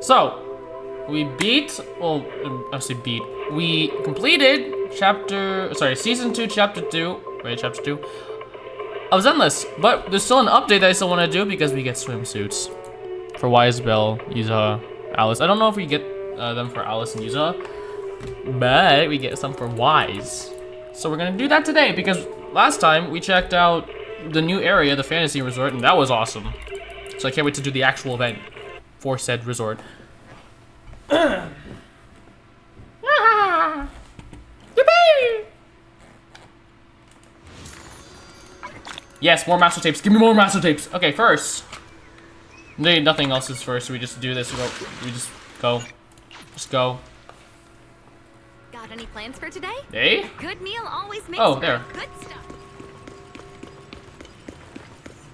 So, we beat, well, I say beat. We completed season 2, chapter 2 of Zenless. But there's still an update that I still want to do because we get swimsuits for Wise, Belle, Yuza, Alice. I don't know if we get them for Alice and Yuza, but we get some for Wise. So we're gonna do that today because last time we checked out the new area, the fantasy resort, and that was awesome. So I can't wait to do the actual event for said resort. Yippee! Yes, more master tapes. Give me more master tapes. Okay, first. Nothing else is first. We just do this. We just go. Just go. Got any plans for today? Hey? Good meal always makes there. good stuff.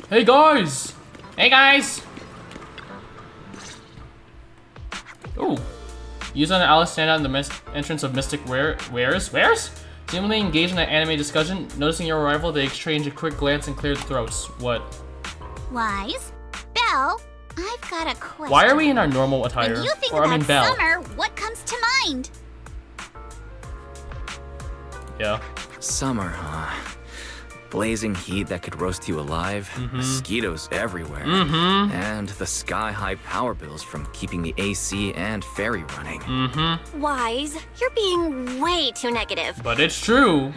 Hey guys! Hey guys! Ooh. Yuza and Alice stand out in the entrance of Mystic Wares? Seemingly engaged in an anime discussion. Noticing your arrival, they exchange a quick glance and clear throats. What? Wise? Belle, I've got a question. Why are we in our normal attire? When you think Or, about Belle. summer, what comes to mind? Yeah. Summer, huh? Blazing heat that could roast you alive, mosquitoes everywhere, and the sky-high power bills from keeping the AC and ferry running. Wise, you're being way too negative. But it's true.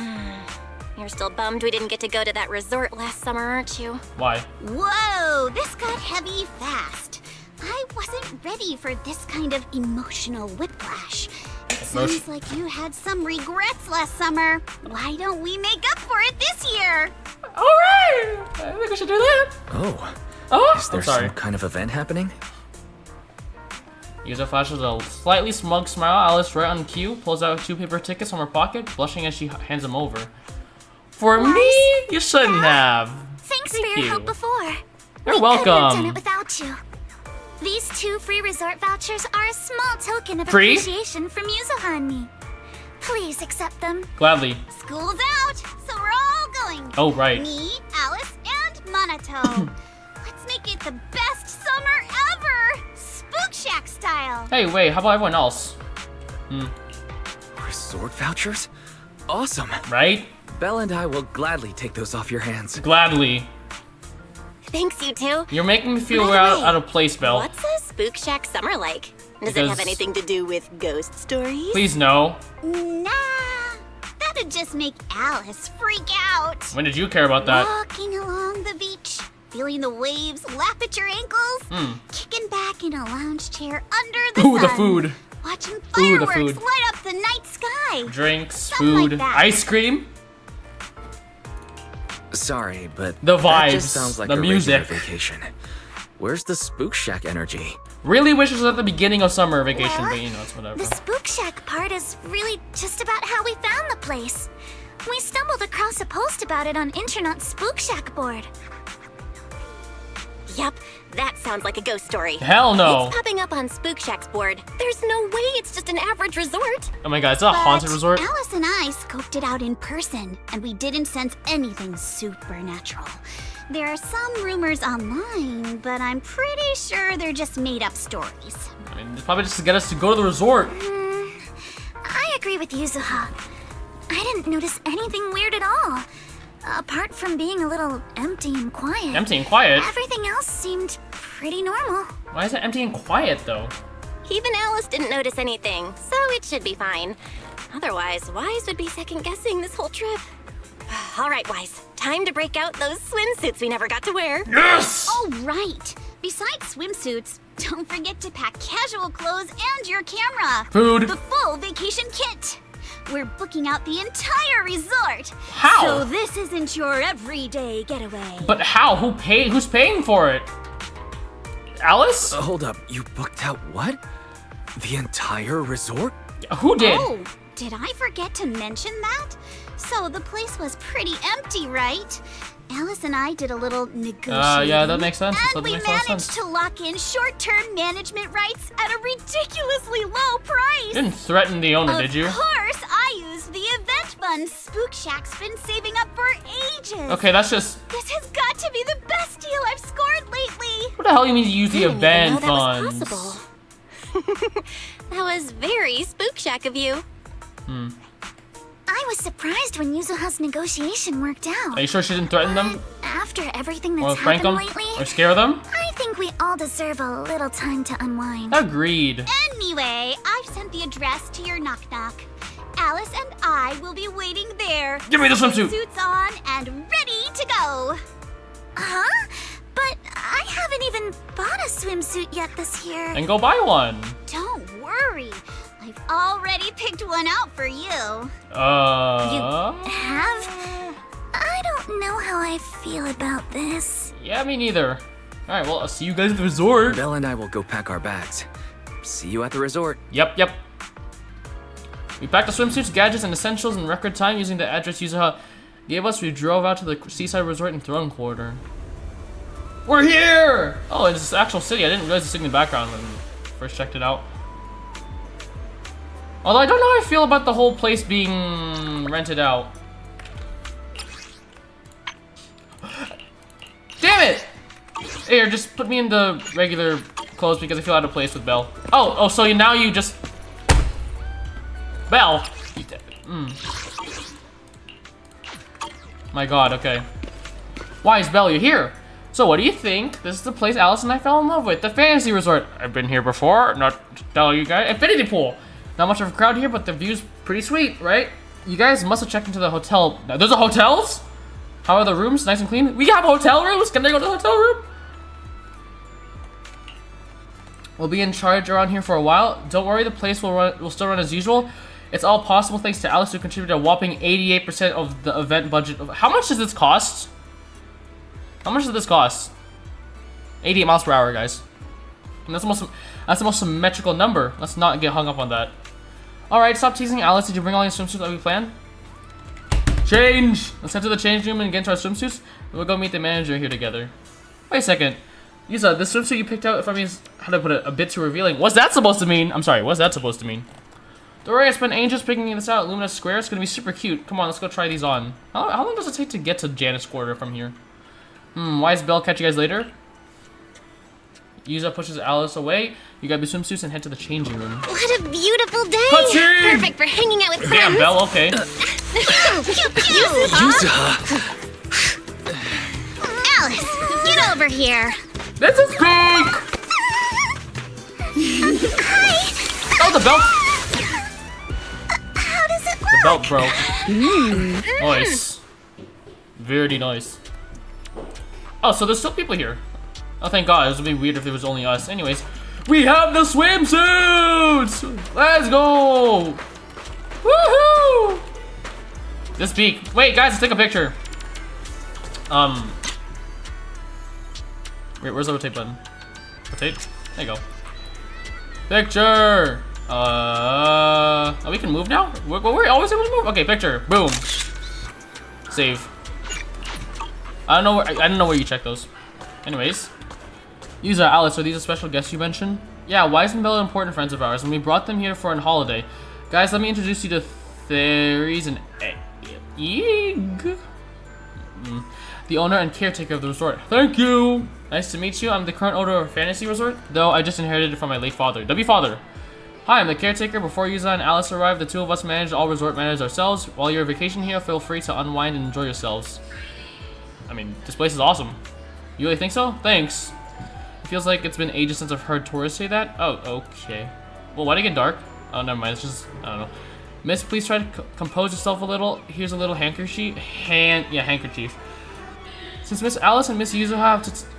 You're still bummed we didn't get to go to that resort last summer, aren't you? Why? Whoa, this got heavy fast. I wasn't ready for this kind of emotional whiplash. It sounds like you had some regrets last summer. Why don't we make up for it this year? Alright! I think we should do that. Oh. Oh, Is there I'm sorry. some kind of event happening? Yuza flashes a slightly smug smile. Alice, right on cue, pulls out 2 paper tickets from her pocket, blushing as she hands them over. For me, you shouldn't have. Thanks Thank for your you. help before. You're We couldn't have done welcome. it without you. These 2 free resort vouchers are a small token of Free? appreciation from Yuzuha and me. Please accept them. Gladly. School's out, so we're all going. Oh, right. Me, Alice, and Monato. Let's make it the best summer ever! Spook Shack style. Hey, wait, how about everyone else? Resort vouchers? Awesome. Right? Belle and I will gladly take those off your hands. Gladly. Thanks, you two. You're making me feel By the way, out of place, Belle. What's a Spook Shack summer like? Does it Because- have anything to do with ghost stories? Please no. Nah, that'd just make Alice freak out. When did you care about that? Walking along the beach, feeling the waves lap at your ankles, kicking back in a lounge chair under the Ooh, sun. the food. Watching Ooh, the fireworks food. light up the night sky. Drinks, Something like food, that. ice cream. Sorry, but The that vibes, just sounds like the a music. regular vacation. Where's the Spook Shack energy? Really wish it was at the beginning of summer vacation, Well, but you know, it's whatever. The Spook Shack part is really just about how we found the place. We stumbled across a post about it on Internet's Spook Shack board. Yep, that sounds like a ghost story. Hell no. It's popping up on Spook Shack's board. There's no way it's just an average resort. Oh my god, it's a haunted resort? Alice and I scoped it out in person, and we didn't sense anything supernatural. There are some rumors online, but I'm pretty sure they're just made-up stories. I mean, it's probably just to get us to go to the resort. I agree with Yuzuha. I didn't notice anything weird at all. Apart from being a little empty and quiet. Empty and quiet? Everything else seemed pretty normal. Why is it empty and quiet, though? Even Alice didn't notice anything, so it should be fine. Otherwise, Wise would be second-guessing this whole trip. All right, Wise. Time to break out those swimsuits we never got to wear. Yes! Oh, right. Besides swimsuits, don't forget to pack casual clothes and your camera. Food. The full vacation kit. We're booking out the entire resort. How? So this isn't your everyday getaway. But how? Who's paying for it? Alice? Hold up, you booked out what? The entire resort? Who did? Oh, did I forget to mention that? So the place was pretty empty, right? Alice and I did a little negotiating. Yeah, that makes sense. And That we makes a lot of managed sense. to lock in short-term management rights at a ridiculously low price. You didn't threaten the owner, did you? Of course, I used the event fund Spook Shack's been saving up for ages. Okay, that's just... This has got to be the best deal I've scored lately. What the hell you mean you use the I didn't even event know that was funds? possible. That was very spook shack of you. I was surprised when Yuzuha's negotiation worked out. Are you sure she didn't threaten them? After everything Or that's prank them? happened lately, Or scare them? I think we all deserve a little time to unwind. Agreed. Anyway, I've sent the address to your knock-knock. Alice and I will be waiting there. Give me the swimsuit. Suits on and ready to go. Huh? But I haven't even bought a swimsuit yet this year. And go buy one. Don't worry. I've already picked one out for you. You have? I don't know how I feel about this. Yeah, me neither. Alright, well, I'll see you guys at the resort. Belle and I will go pack our bags. See you at the resort. Yep. We packed the swimsuits, gadgets, and essentials in record time using the address Yuzuha gave us. We drove out to the seaside resort in Throne Quarter. We're here! Oh, it's this actual city. I didn't realize the city in the background when we first checked it out. Although I don't know how I feel about the whole place being rented out. Damn it! Here, just put me in the regular clothes because I feel out of place with Belle. Oh, so now you just... Belle! My god, okay. Why is Belle, you're here? So what do you think? This is the place Alice and I fell in love with, the fantasy resort. I've been here before, not to tell you guys. Infinity pool. Not much of a crowd here, but the view's pretty sweet, right? You guys must have checked into the hotel. There's a hotels? How are the rooms? Nice and clean? We have hotel rooms? Can I go to the hotel room? We'll be in charge around here for a while. Don't worry, the place will still run as usual. It's all possible thanks to Alice, who contributed a whopping 88% of the event budget. How much does this cost? How much does this cost? 88 miles per hour, guys. And that's the most symmetrical number. Let's not get hung up on that. Alright, stop teasing Alice. Did you bring all your swimsuits that we planned? Change! Let's head to the change room and get into our swimsuits. We'll go meet the manager here together. Wait a second. Yusa, this swimsuit you picked out, if I mean, how to put it, a bit too revealing. What's that supposed to mean? I'm sorry, what's that supposed to mean? Don't worry, I spent ages picking this out at Luminous Square. It's gonna be super cute. Come on, let's go try these on. How long does it take to get to Janus Quarter from here? Why is Belle? Catch you guys later? Yusa pushes Alice away. You grab your swimsuits and head to the changing room. What a beautiful day! Cutscene! Perfect for hanging out with friends. Damn, Belle, okay. Yuzuha! Alice, get over here. This is pink! Hi. Oh, the belt! How does it The look? belt broke. Nice. Very nice. Oh, so there's still people here. Oh, thank God. It would be weird if it was only us. Anyways, we have the swimsuits! Let's go! Woohoo! This peak. Wait, guys, let's take a picture. Wait, where's the rotate button? Rotate? There you go. Picture! Oh, we can move now? We're always able to move? Okay, picture. Boom. Save. I don't know where you check those. Anyways. Yusa, Alice, are these the special guests you mentioned? Yeah, Wise and Bella are important friends of ours, and we brought them here for a holiday. Guys, let me introduce you to Theres and Eeg. The owner and caretaker of the resort. Thank you! Nice to meet you. I'm the current owner of Fantasy Resort, though I just inherited it from my late father. W father. Hi, I'm the caretaker. Before Yusa and Alice arrived, the two of us managed all resort matters ourselves. While you're on vacation here, feel free to unwind and enjoy yourselves. I mean, this place is awesome. You really think so? Thanks. It feels like it's been ages since I've heard tourists say that. Oh, okay. Well, why'd it get dark? Oh, never mind. It's just, I don't know. Miss, please try to compose yourself a little. Here's a little handkerchief. Handkerchief. Since Miss Alice and Miss Yuzu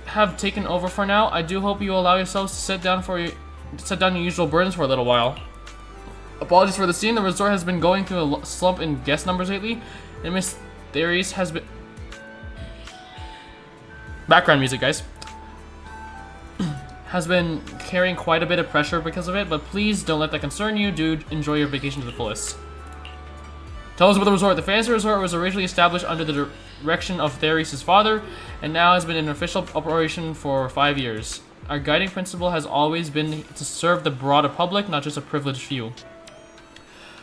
have taken over for now, I do hope you will allow yourselves to set down your usual burdens for a little while. Apologies for the scene. The resort has been going through a slump in guest numbers lately, and Miss Theres has been... Background music, guys. Has been carrying quite a bit of pressure because of it, but please don't let that concern you. Do enjoy your vacation to the fullest. Tell us about the resort. The Fantasy Resort was originally established under the direction of Theres' father, and now has been in official operation for 5 years. Our guiding principle has always been to serve the broader public, not just a privileged few.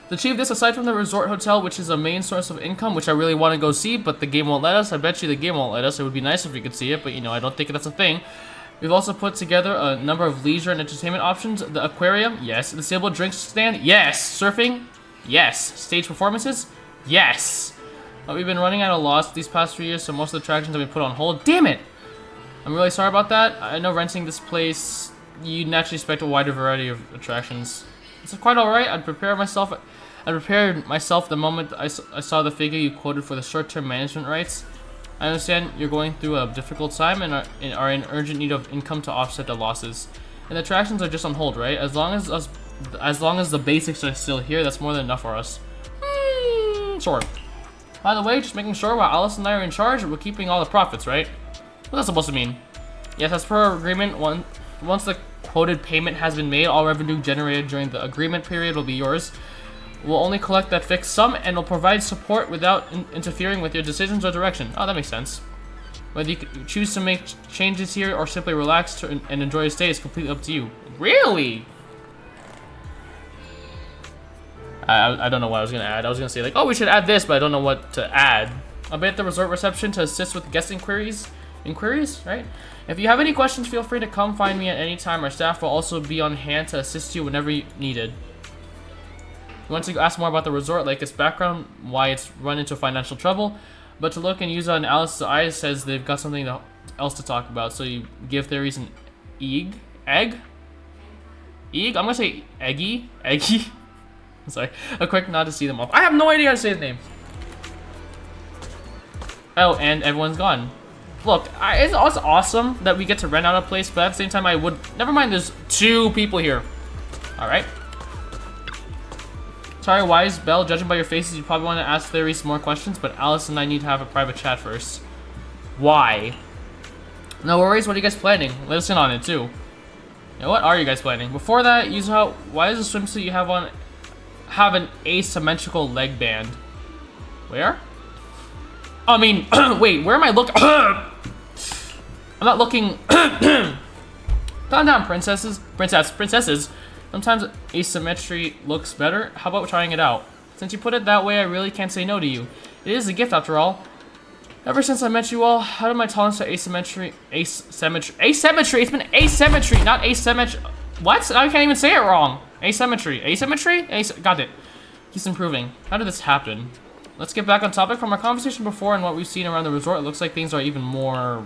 To achieve this, aside from the resort hotel, which is a main source of income, which I really want to go see, but the game won't let us. I bet you the game won't let us. It would be nice if we could see it, but you know, I don't think that's a thing. We've also put together a number of leisure and entertainment options. The aquarium, yes. Disabled drinks stand, yes. Surfing, yes. Stage performances, yes. But we've been running out of loss these past few years, so most of the attractions have been put on hold. Damn it! I'm really sorry about that. I know renting this place, you'd naturally expect a wider variety of attractions. It's quite alright. I prepared myself the moment I saw the figure you quoted for the short-term management rights. I understand you're going through a difficult time and are in urgent need of income to offset the losses. And the attractions are just on hold, right? As long as the basics are still here, that's more than enough for us. Sure. By the way, just making sure while Alice and I are in charge, we're keeping all the profits, right? What's that supposed to mean? Yes, as per our agreement, once the quoted payment has been made, all revenue generated during the agreement period will be yours. We'll only collect that fixed sum and will provide support without interfering with your decisions or direction. Oh, that makes sense. Whether you choose to make changes here or simply relax and enjoy your stay is completely up to you. Really? I don't know what I was going to add. I was going to say like, oh, we should add this, but I don't know what to add. I'll be at the resort reception to assist with guest inquiries, right? If you have any questions, feel free to come find me at any time. Our staff will also be on hand to assist you whenever needed. You want to ask more about the resort, like its background, why it's run into financial trouble, but to look and use on Alice's eyes says they've got something else to talk about, so you give theories an egg? I'm gonna say eggy? I'm sorry, a quick nod to see them off. I have no idea how to say his name. Oh, and everyone's gone. Look, it's awesome that we get to rent out a place, but at the same time I would... Never mind, there's 2 people here. Alright. Sorry, Wise Belle, judging by your faces, you probably want to ask Theory some more questions, but Alice and I need to have a private chat first. Why? No worries, what are you guys planning? Let us in on it, too. Yeah, what are you guys planning? Before that, why does the swimsuit you have on have an asymmetrical leg band? Where? I mean, wait, where am I looking? I'm not looking... Calm down, princesses. Sometimes asymmetry looks better. How about trying it out? Since you put it that way, I really can't say no to you. It is a gift after all. Ever since I met you all, how did my tolerance to asymmetry, it's been asymmetry, not asymmetry. What? I can't even say it wrong. Asymmetry. Got it. Keeps improving. How did this happen? Let's get back on topic. From our conversation before and what we've seen around the resort, it looks like things are even more...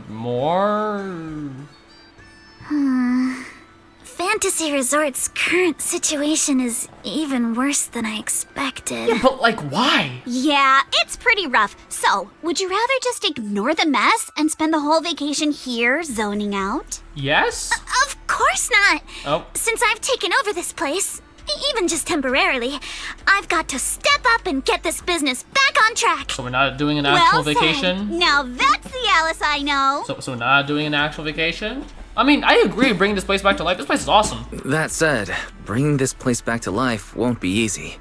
Fantasy Resort's current situation is even worse than I expected. Yeah, but like, why? Yeah, it's pretty rough. So, would you rather just ignore the mess and spend the whole vacation here zoning out? Yes? Of course not! Oh. Since I've taken over this place, even just temporarily, I've got to step up and get this business back on track. So we're not doing an actual vacation? Said. Now that's the Alice I know. So we're not doing an actual vacation? I mean, I agree bringing this place back to life. This place is awesome. That said, bringing this place back to life won't be easy.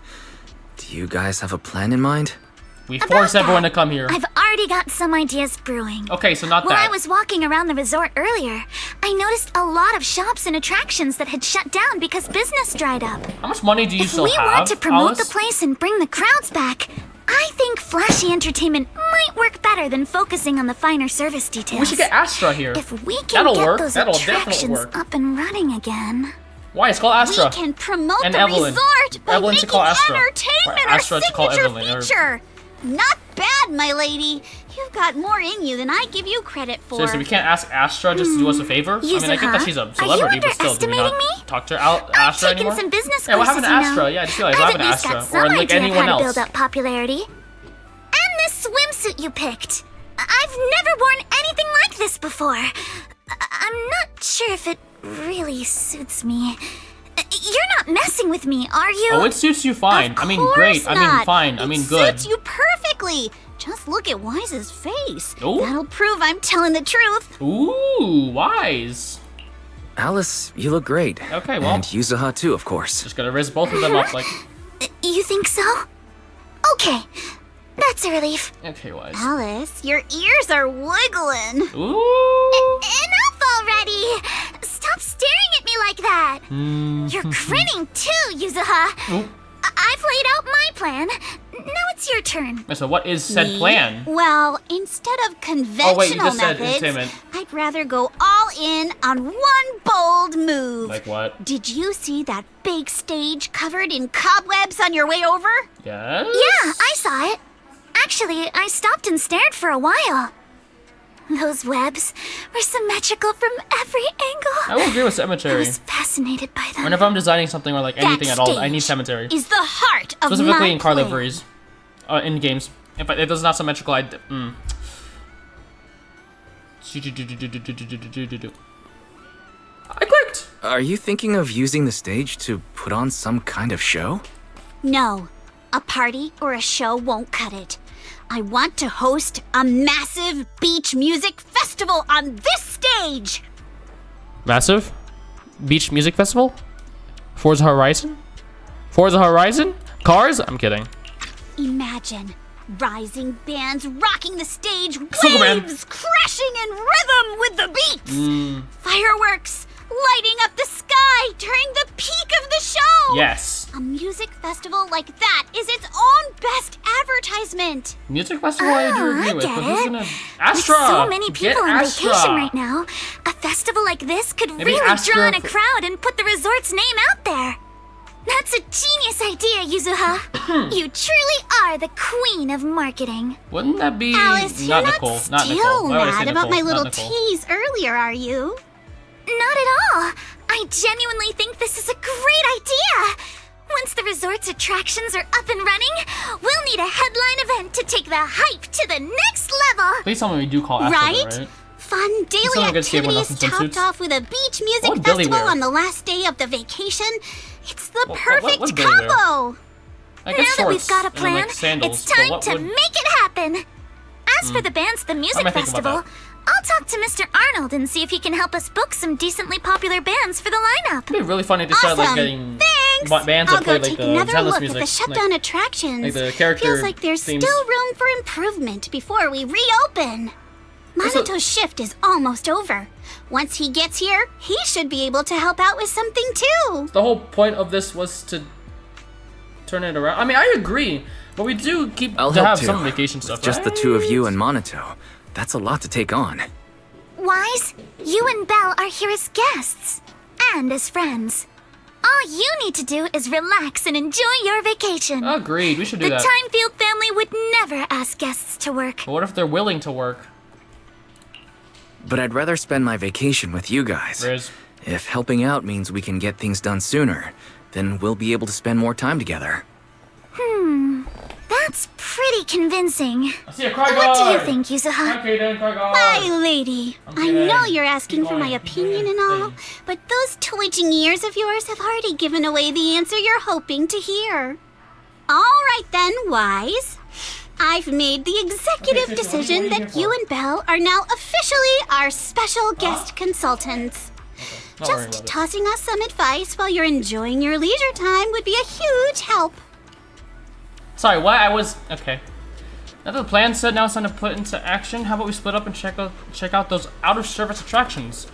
Do you guys have a plan in mind? We force everyone to come here. I've already got some ideas brewing. Okay, so not that. While I was walking around the resort earlier, I noticed a lot of shops and attractions that had shut down because business dried up. How much money do you still have, If we want to promote Alice? the place and bring the crowds back, I think flashy entertainment might work better than focusing on the finer service details. We should get Astra here. If we can get those attractions up and running again. Why? It's called Astra. We can promote and the Evelyn. resort by Evelyn to making call Astra. entertainment Or our Astra to call signature Evelyn, feature. Not bad, my lady. You've got more in you than I give you credit for. Seriously, we can't ask Astra just to do us a favor? I mean, I get that she's a celebrity, but still, do we not talk to Astra anymore? I've taken some business yeah, what happened to courses, Astra? Yeah, I just realized what happened to Astra. Or like anyone else. Build up popularity. And this swimsuit you picked. I've never worn anything like this before. I'm not sure if it really suits me. You're not messing with me, are you? Oh, it suits you fine. Of I mean, course great. not. I mean, fine. I mean, good. It suits you perfectly. Just look at Wise's face. Ooh. That'll prove I'm telling the truth. Ooh, Wise. Alice, you look great. Okay, well. And Yuzuha too, of course. Just gotta raise both of them up, like... You think so? Okay. That's a relief. Okay, Wise. Alice, your ears are wiggling. Ooh. Enough already! Stop staring at me like that! You're grinning too, Yuzuha! Ooh. I've laid out my plan. now it's your turn. So what is said Me? plan? Well, instead of conventional said methods, entertainment. I'd rather go all in on one bold move. Like what? Did you see that big stage covered in cobwebs on your way over? Yes? Yeah, I saw it. Actually, I stopped and stared for a while. Those webs were symmetrical from every angle. I will agree with I cemetery. was fascinated by them. Whenever I'm designing something or like anything at all, I need stage cemetery. Is the heart of Specifically my in car plan. liveries. In games. If it is not symmetrical, I clicked! Are you thinking of using the stage to put on some kind of show? No, a party or a show won't cut it. I want to host a massive beach music festival on this stage. Massive? Beach Music Festival? Forza Horizon? Forza Horizon? Cars? I'm kidding. Imagine rising bands rocking the stage, Superman. waves crashing in rhythm with the beats. Fireworks lighting up the sky during the peak of the show. Yes. A music festival like that is its own best advertisement. Music festival I do agree I with, get but who's it. gonna... With Astra! so many Get people on Astra! vacation right now, a festival like this could Maybe really Astra draw in a for- crowd and put the resort's name out there. That's a genius idea, Yuzuha. You truly are the queen of marketing. Wouldn't that be... Alice, you're not not Nicole. still Not Nicole. Why would I say mad about Nicole? my little Not Nicole. tease earlier, are you? Not at all. I genuinely think this is a great idea. Once the resort's attractions are up and running, we'll need a headline event to take the hype to the next level. Please tell me we do call Astra, Right? though, right? Fun daily someone gets to everyone else activities in topped swimsuits? off with a beach music What would Billy festival wear? on the last day of the vacation. It's the What perfect would Billy wear? combo. I Now guess that we've shorts got a and, plan, like, sandals, it's but time what to would- make it happen. As for the bands at the music might think about festival, that. I'll talk to Mr. Arnold and see if he can help us book some decently popular bands for the lineup. It'd be really funny to start like Awesome. getting Thanks. bands I'll that play go like take the another Zenless look music. at the shutdown attractions. like the character Feels like there's themes. still room for improvement before we reopen. Also- Manato's shift is almost over. Once he gets here, he should be able to help out with something too. The whole point of this was to turn it around. I mean, I agree, but we do keep I'll to help have too. some vacation stuff. Just the right? two of you and Monato. That's a lot to take on. Wise, you and Belle are here as guests and as friends. All you need to do is relax and enjoy your vacation. Agreed. We should do The that. Timefield family would never ask guests to work. But what if they're willing to work? But I'd rather spend my vacation with you guys. Riz. If helping out means we can get things done sooner, then we'll be able to spend more time together. That's pretty convincing. I see a cry What do you guard. think, Yuzuha? Hi, Kaden, cry guard. My lady, I kidding. know you're asking Keep for my going, keep opinion and going. all, but those twitching ears of yours have already given away the answer you're hoping to hear. All right then, Wise. I've made the executive Okay, Sister, decision what are you that here you for? and Belle are now officially our special guest consultants. Not worrying Just about it. tossing us some advice while you're enjoying your leisure time would be a huge help. Sorry, what? I was okay. Now that the plan's set, now it's time to put into action. How about we split up and check out those out-of-service attractions?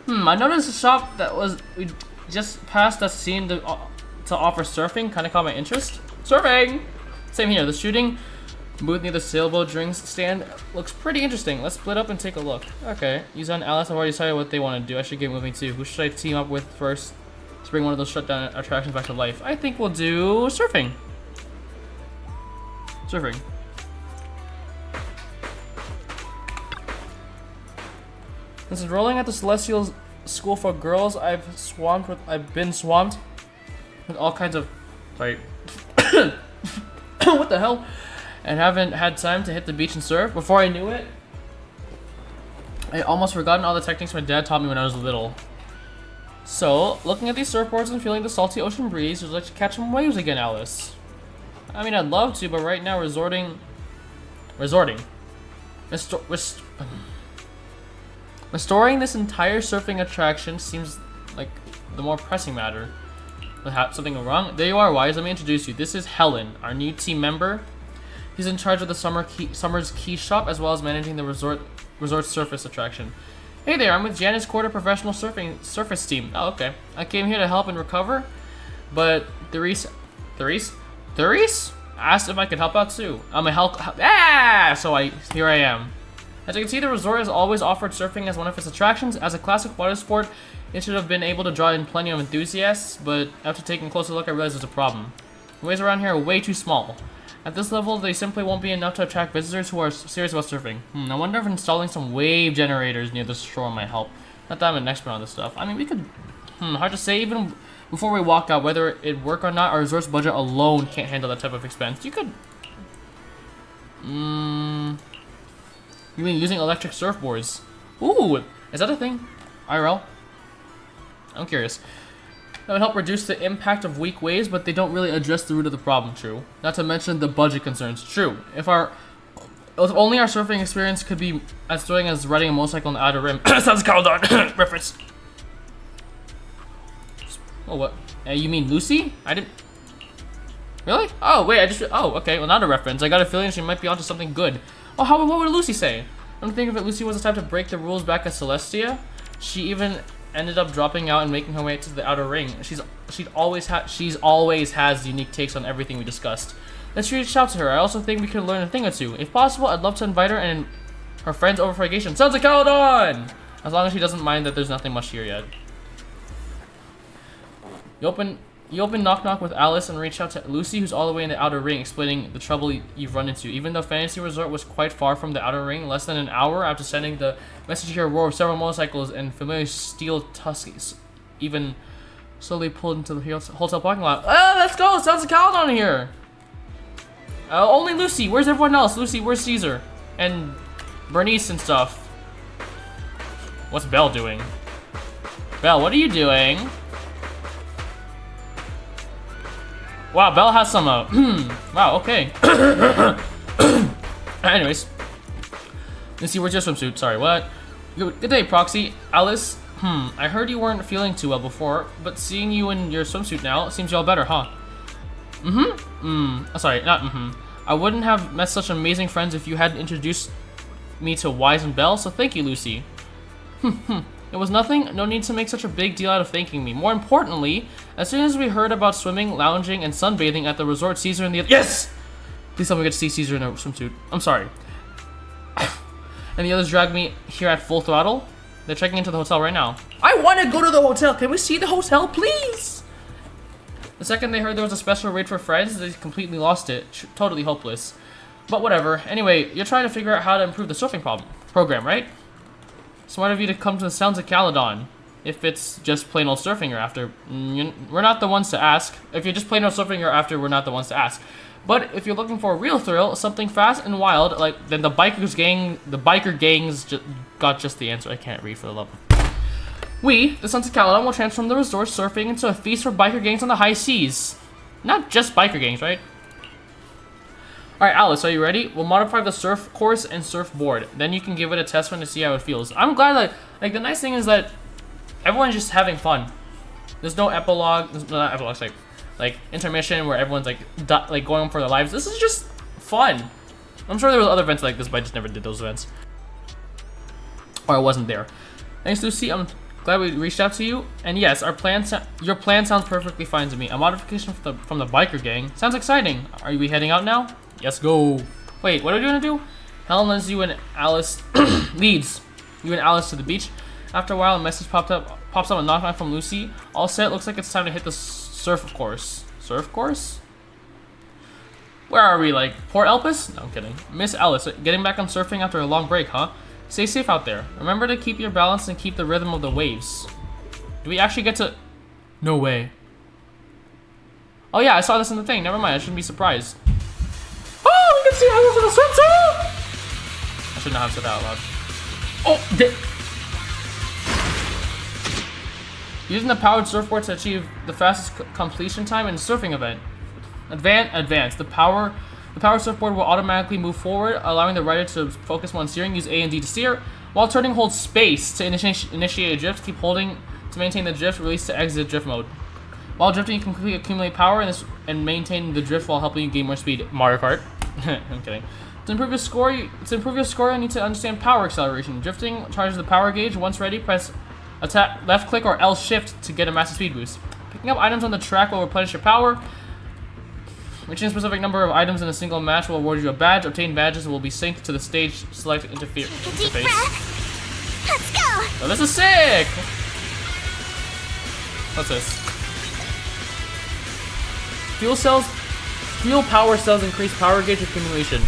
I noticed a shop that we just passed that's seen to offer surfing. Kind of caught my interest. Surfing. Same here. The shooting booth near the sailboat drinks stand looks pretty interesting. Let's split up and take a look. Okay, Yuza and Alice have already decided what they want to do. I should get moving too. Who should I team up with first to bring one of those shutdown attractions back to life? I think we'll do surfing. Surfing. Since enrolling at the Celestial School for Girls, I've been swamped with all kinds of sorry. What the hell? And haven't had time to hit the beach and surf. Before I knew it, I almost forgotten all the techniques my dad taught me when I was little. So, looking at these surfboards and feeling the salty ocean breeze, would you like to catch some waves again, Alice? I mean, I'd love to, but right now resorting. Restoring this entire surfing attraction seems like the more pressing matter. Something go wrong? There you are, Wise. Let me introduce you. This is Helen, our new team member. He's in charge of the Summer's Key Shop as well as managing the resort surface attraction. Hey there, I'm with Janice Quarter Professional Surface Team. Oh, okay. I came here to help and recover, but Therese asked if I could help out too. I'm a here I am. As you can see, the resort has always offered surfing as one of its attractions. As a classic water sport, it should have been able to draw in plenty of enthusiasts, but after taking a closer look, I realized there's a problem. The waves around here are way too small. At this level, they simply won't be enough to attract visitors who are serious about surfing. I wonder if installing some wave generators near the shore might help. Not that I'm an expert on this stuff. I mean, we could... hard to say even before we walk out whether it'd work or not. Our resort's budget alone can't handle that type of expense. You could... You mean using electric surfboards? Ooh, is that a thing? IRL? I'm curious. That would help reduce the impact of weak waves, but they don't really address the root of the problem, true. Not to mention the budget concerns, true. If only our surfing experience could be as thrilling as riding a motorcycle on the outer rim. Sounds Caledon reference. Oh, what? You mean Lucy? I didn't... Really? Oh, wait, oh, okay, well, not a reference. I got a feeling she might be onto something good. Oh, what would Lucy say? I'm thinking if Lucy was the type to break the rules back at Celestia. She even ended up dropping out and making her way to the outer ring. She's always has unique takes on everything we discussed. Let's reach out to her. I also think we could learn a thing or two. If possible, I'd love to invite her and her friends over for vacation. Sounds like Caledon! As long as she doesn't mind that there's nothing much here yet. You open Knock Knock with Alice and reach out to Lucy, who's all the way in the outer ring, explaining the trouble you've run into. Even though Fantasy Resort was quite far from the outer ring, less than an hour after sending the message, here, a roar of several motorcycles and familiar steel tusks even slowly pulled into the hotel parking lot. Let's go! Sounds like Caledon here! Only Lucy. Where's everyone else? Lucy, where's Caesar? And Bernice and stuff. What's Belle doing? Belle, what are you doing? Wow, Belle has some, wow, okay. Anyways. Let's see, where's your swimsuit? Sorry, what? Good day, Proxy. Alice, I heard you weren't feeling too well before, but seeing you in your swimsuit now seems you all better, huh? Sorry, not I wouldn't have met such amazing friends if you hadn't introduced me to Wise and Belle, so thank you, Lucy. It was nothing, no need to make such a big deal out of thanking me. More importantly, as soon as we heard about swimming, lounging, and sunbathing at the resort, Caesar and the Yes! Please tell me we get to see Caesar in a swimsuit. I'm sorry. And the others dragged me here at full throttle. They're checking into the hotel right now. I want to go to the hotel. Can we see the hotel, please? The second they heard there was a special rate for friends, they completely lost it. Totally hopeless. But whatever. Anyway, you're trying to figure out how to improve the surfing program, right? Smart of you to come to the Sounds of Caledon. If it's just plain old surfing you're after, we're not the ones to ask. If you're just plain old surfing you're after, we're not the ones to ask. But if you're looking for a real thrill, something fast and wild, then the biker gangs got just the answer. I can't read for the love of... We, the Sons of Caledon, will transform the resort surfing into a feast for biker gangs on the high seas. Not just biker gangs, right? Alright, Alice, are you ready? We'll modify the surf course and surfboard. Then you can give it a test run to see how it feels. I'm glad that, the nice thing is that everyone's just having fun. There's no epilogue, not epilogue, like intermission where everyone's going for their lives. This is just fun. I'm sure there was other events like this, but I just never did those events. Or I wasn't there. Thanks, Lucy. I'm glad we reached out to you. And yes, your plan sounds perfectly fine to me. A modification from the biker gang. Sounds exciting. Are we heading out now? Yes, go. Wait, what are we gonna do? Helen leads you and Alice leads you and Alice to the beach. After a while, a message pops up a knock knock from Lucy. All set. Looks like it's time to hit the surf course. Surf course? Where are we? Port Elpis? No, I'm kidding. Miss Alice, getting back on surfing after a long break, huh? Stay safe out there. Remember to keep your balance and keep the rhythm of the waves. Do we actually get to... No way. Oh yeah, I saw this in the thing. Never mind, I shouldn't be surprised. Oh, we can see Alice in a swimsuit! I shouldn't have said that out loud. Oh, using the powered surfboard to achieve the fastest completion time in a surfing event. Advance. The power surfboard will automatically move forward, allowing the rider to focus on steering. Use A and D to steer. While turning, hold space to initiate a drift. Keep holding to maintain the drift. Release to exit drift mode. While drifting, you can quickly accumulate power and maintain the drift while helping you gain more speed. Mario Kart. I'm kidding. To improve your score, you need to understand power acceleration. Drifting charges the power gauge. Once ready, press attack left click or L shift to get a massive speed boost. Picking up items on the track will replenish your power. Reaching a specific number of items in a single match will award you a badge. Obtained badges will be synced to the stage select Take a deep interface. breath. Let's go. Oh, this is sick! What's this? Fuel power cells increase power gauge accumulation.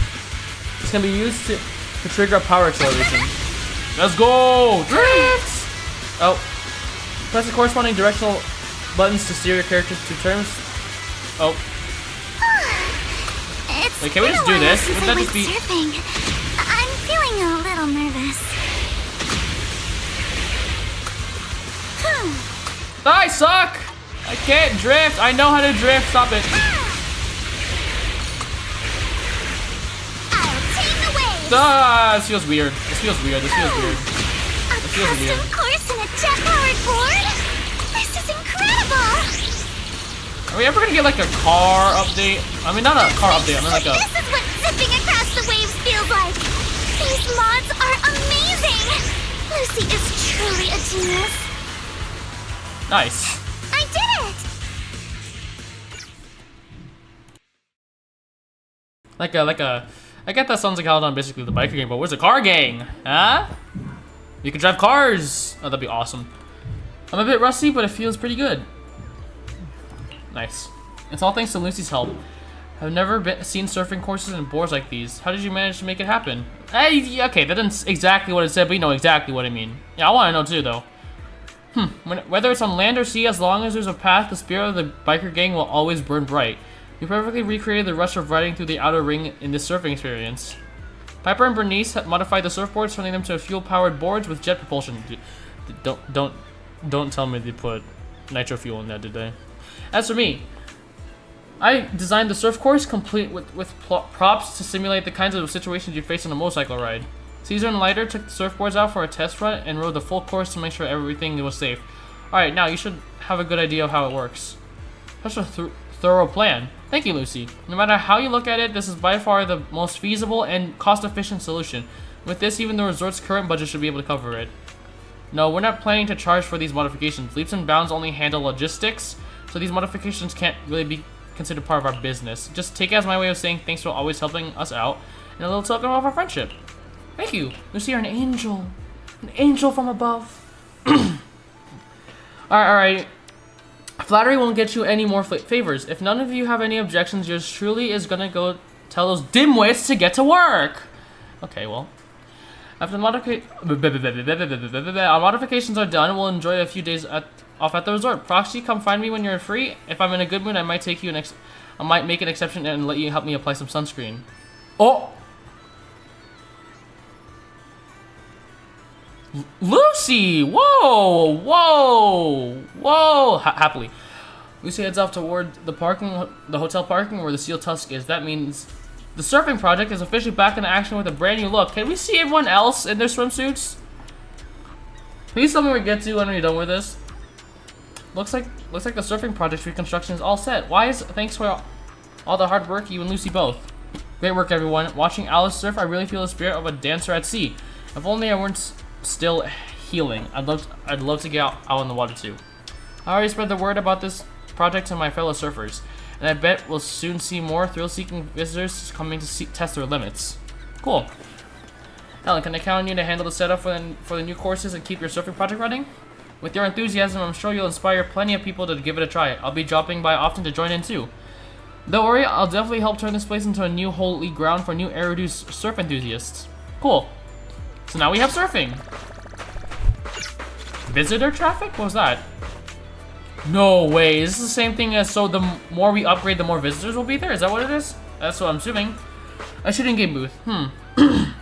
This can be used to trigger a power acceleration. Let's go! Drifts! Oh. Press the corresponding directional buttons to steer your character to turns. Oh. It's Wait, can we just do this? Would Would that just be... surfing. I'm feeling a little nervous. I suck! I can't drift! I know how to drift! Stop it! I'll take the way. Ah, this feels weird. This feels weird. This feels weird. A This feels weird. custom course in a jet-powered board? This is incredible! Are we ever gonna get like a car update? I mean, not a car update. I mean like a... This is what zipping across the waves feels like. These mods are amazing. Lucy is truly a genius. Nice. I did it! I get that sounds like Haldon basically the biker game, but where's the car gang? Huh? You can drive cars! Oh, that'd be awesome. I'm a bit rusty, but it feels pretty good. Nice. It's all thanks to Lucy's help. I've never seen surfing courses and boards like these. How did you manage to make it happen? Hey, okay, that isn't exactly what it said, but you know exactly what I mean. Yeah, I want to know too, though. Whether it's on land or sea, as long as there's a path, the spirit of the biker gang will always burn bright. You perfectly recreated the rush of riding through the outer ring in this surfing experience. Piper and Bernice had modified the surfboards, turning them to fuel-powered boards with jet propulsion. Don't tell me they put nitro fuel in that, did they? As for me, I designed the surf course complete with props to simulate the kinds of situations you face on a motorcycle ride. Caesar and Lighter took the surfboards out for a test run and rode the full course to make sure everything was safe. Alright, now you should have a good idea of how it works. Such a thorough plan. Thank you, Lucy. No matter how you look at it, this is by far the most feasible and cost-efficient solution. With this, even the resort's current budget should be able to cover it. No, we're not planning to charge for these modifications. Leaps and Bounds only handle logistics, so these modifications can't really be considered part of our business. Just take it as my way of saying thanks for always helping us out, and a little token of our friendship. Thank you. Lucy, you're an angel. An angel from above. Alright. Flattery won't get you any more favors. If none of you have any objections, yours truly is gonna go tell those dimwits to get to work. Okay, well. After our modifications are done, we'll enjoy a few days off at the resort. Proxy, come find me when you're free. If I'm in a good mood, I might take you I might make an exception and let you help me apply some sunscreen. Oh! Lucy! Whoa! Whoa! Whoa! Happily. Lucy heads off toward the hotel parking where the Seal Tusk is. That means the surfing project is officially back in action with a brand new look. Can we see everyone else in their swimsuits? Please tell me we get to when we're done with this. Looks like the surfing project's reconstruction is all set. Thanks for all the hard work, you and Lucy both. Great work, everyone. Watching Alice surf, I really feel the spirit of a dancer at sea. If only I weren't still healing. I'd love to get out on the water too. I already spread the word about this project to my fellow surfers, and I bet we'll soon see more thrill-seeking visitors coming to test their limits. Cool. Helen, can I count on you to handle the setup for the new courses and keep your surfing project running? With your enthusiasm, I'm sure you'll inspire plenty of people to give it a try. I'll be dropping by often to join in too. Don't worry, I'll definitely help turn this place into a new holy ground for new Eridu's surf enthusiasts. Cool. So now we have surfing. Visitor traffic? What was that? No way. Is this the same thing as so the more we upgrade, the more visitors will be there? Is that what it is? That's what I'm assuming. A shooting game booth. I